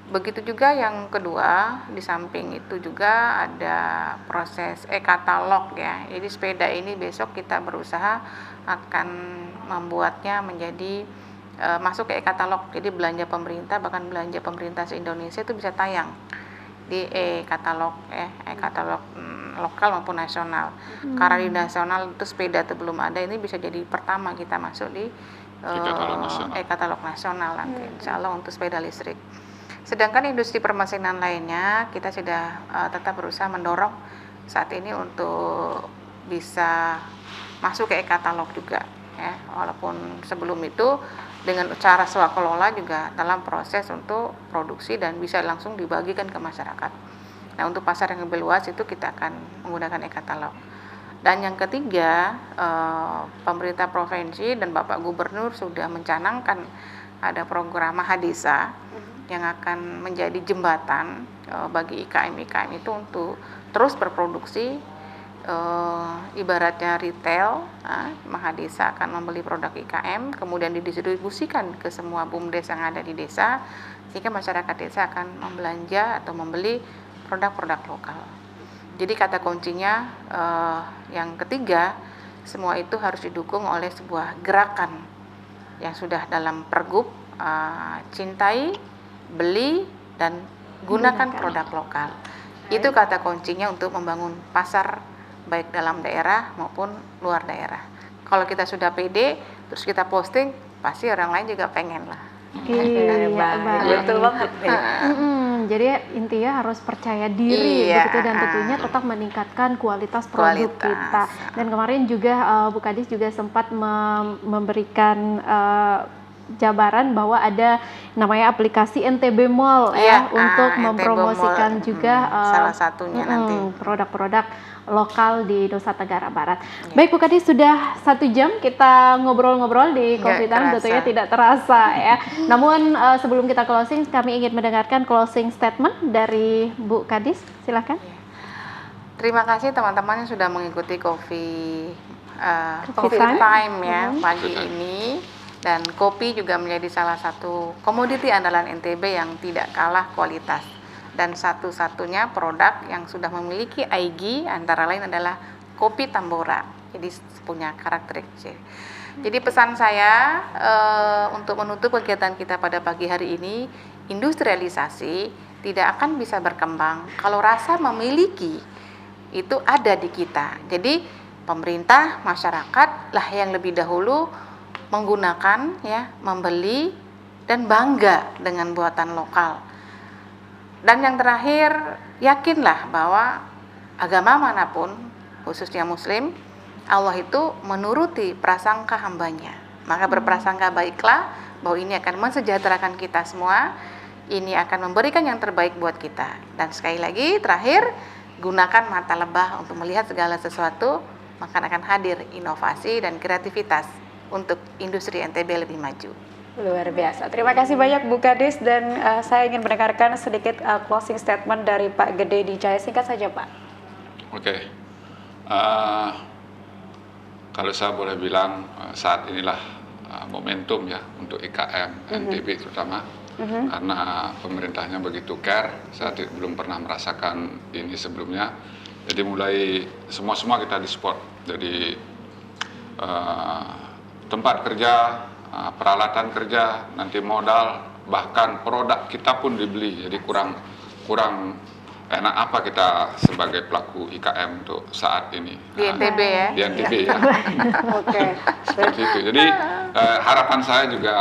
Begitu juga yang kedua, di samping itu juga ada proses e-katalog ya. Jadi sepeda ini besok kita berusaha akan membuatnya menjadi masuk ke e-katalog. Jadi belanja pemerintah, bahkan belanja pemerintah se-Indonesia itu bisa tayang di e-katalog ya, e-katalog lokal maupun nasional. Karena di nasional itu sepeda itu belum ada, ini bisa jadi pertama kita masuk di e-katalog nasional nanti, insya Allah untuk sepeda listrik. Sedangkan industri permesinan lainnya kita sudah tetap berusaha mendorong saat ini untuk bisa masuk ke e-katalog juga ya, walaupun sebelum itu dengan cara swakelola juga dalam proses untuk produksi dan bisa langsung dibagikan ke masyarakat. Nah, untuk pasar yang lebih luas itu kita akan menggunakan e-katalog. Dan yang ketiga, pemerintah provinsi dan Bapak Gubernur sudah mencanangkan ada program Mahadesa yang akan menjadi jembatan bagi IKM-IKM itu untuk terus berproduksi, ibaratnya retail. Mahadesa akan membeli produk IKM kemudian didistribusikan ke semua BUMDes yang ada di desa, sehingga masyarakat desa akan membelanja atau membeli produk-produk lokal. Jadi kata kuncinya yang ketiga, semua itu harus didukung oleh sebuah gerakan yang sudah dalam pergub, cintai, beli, dan gunakan produk lokal. Itu kata kuncinya untuk membangun pasar baik dalam daerah maupun luar daerah. Kalau kita sudah pede, terus kita posting, pasti orang lain juga pengen lah. Iya, betul banget. Jadi intinya harus percaya diri begitu, dan tentunya tetap meningkatkan kualitas produk kita. Dan kemarin juga Bu Kadis juga sempat memberikan jabaran bahwa ada namanya aplikasi NTB Mall ya, untuk mempromosikan juga salah satunya nanti produk-produk lokal di Nusa Tenggara Barat. Baik Bu Kadis, sudah 1 jam kita ngobrol-ngobrol di Coffee Time, tentunya tidak terasa ya. Namun sebelum kita closing, kami ingin mendengarkan closing statement dari Bu Kadis. Silakan. Terima kasih teman-teman yang sudah mengikuti Coffee Time ya pagi ini. Dan kopi juga menjadi salah satu komoditi andalan NTB yang tidak kalah kualitas. Dan satu-satunya produk yang sudah memiliki IG antara lain adalah kopi Tambora. Jadi punya karakteristik. Jadi pesan saya untuk menutup kegiatan kita pada pagi hari ini, industrialisasi tidak akan bisa berkembang kalau rasa memiliki itu ada di kita. Jadi pemerintah, masyarakat lah yang lebih dahulu menggunakan ya, membeli dan bangga dengan buatan lokal. Dan yang terakhir, yakinlah bahwa agama manapun, khususnya Muslim, Allah itu menuruti prasangka hambanya. Maka berprasangka baiklah bahwa ini akan mensejahterakan kita semua, ini akan memberikan yang terbaik buat kita. Dan sekali lagi terakhir, gunakan mata lebah untuk melihat segala sesuatu, maka akan hadir inovasi dan kreativitas untuk industri NTB lebih maju. Luar biasa. Terima kasih banyak Bu Kadis, dan saya ingin mendengarkan sedikit closing statement dari Pak Gede di Jaya. Singkat saja Pak. Oke. Kalau saya boleh bilang saat inilah momentum ya untuk IKM NTB terutama, karena pemerintahnya begitu care. Saya belum pernah merasakan ini sebelumnya. Jadi mulai semua kita di-support. Jadi tempat kerja, peralatan kerja, nanti modal, bahkan produk kita pun dibeli. Jadi kurang enak apa kita sebagai pelaku IKM untuk saat ini. Di NTB ya? Di NTB ya. Oke. Seperti itu. Jadi harapan saya juga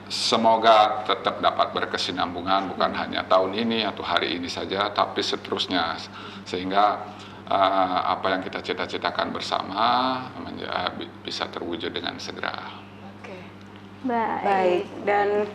semoga tetap dapat berkesinambungan, bukan hanya tahun ini atau hari ini saja, tapi seterusnya, sehingga apa yang kita cita-citakan bersama bisa terwujud dengan segera. Oke. Baik. Dan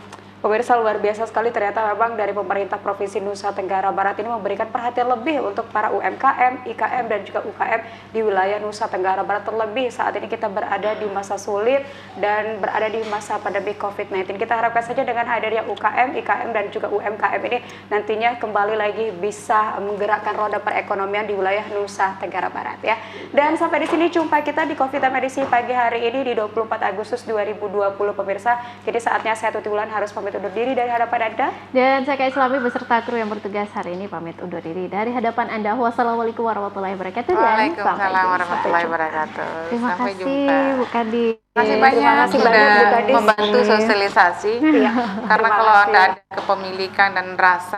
pemirsa, luar biasa sekali ternyata memang dari pemerintah Provinsi Nusa Tenggara Barat ini memberikan perhatian lebih untuk para UMKM, IKM, dan juga UKM di wilayah Nusa Tenggara Barat. Terlebih saat ini kita berada di masa sulit dan berada di masa pandemi COVID-19. Kita harapkan saja dengan hadirnya UKM, IKM, dan juga UMKM ini nantinya kembali lagi bisa menggerakkan roda perekonomian di wilayah Nusa Tenggara Barat ya. Dan sampai di sini jumpa kita di Coffee Time edisi pagi hari ini di 24 Agustus 2020 pemirsa. Jadi saatnya saya Tuti Wulan harus pamit pamit undur diri dari hadapan Anda. Dan saya Kak Islami beserta kru yang bertugas hari ini pamit undur diri dari hadapan Anda. Wassalamualaikum warahmatullahi wabarakatuh. Dan Waalaikumsalam warahmatullahi wabarakatuh. Terima Sampai kasih jumpa. Bu Kadis. Terima kasih banyak Terima kasih sudah banyak, Bu Kadis. membantu sosialisasi. Iya, Karena terima kalau kasih. Anda ada kepemilikan dan rasa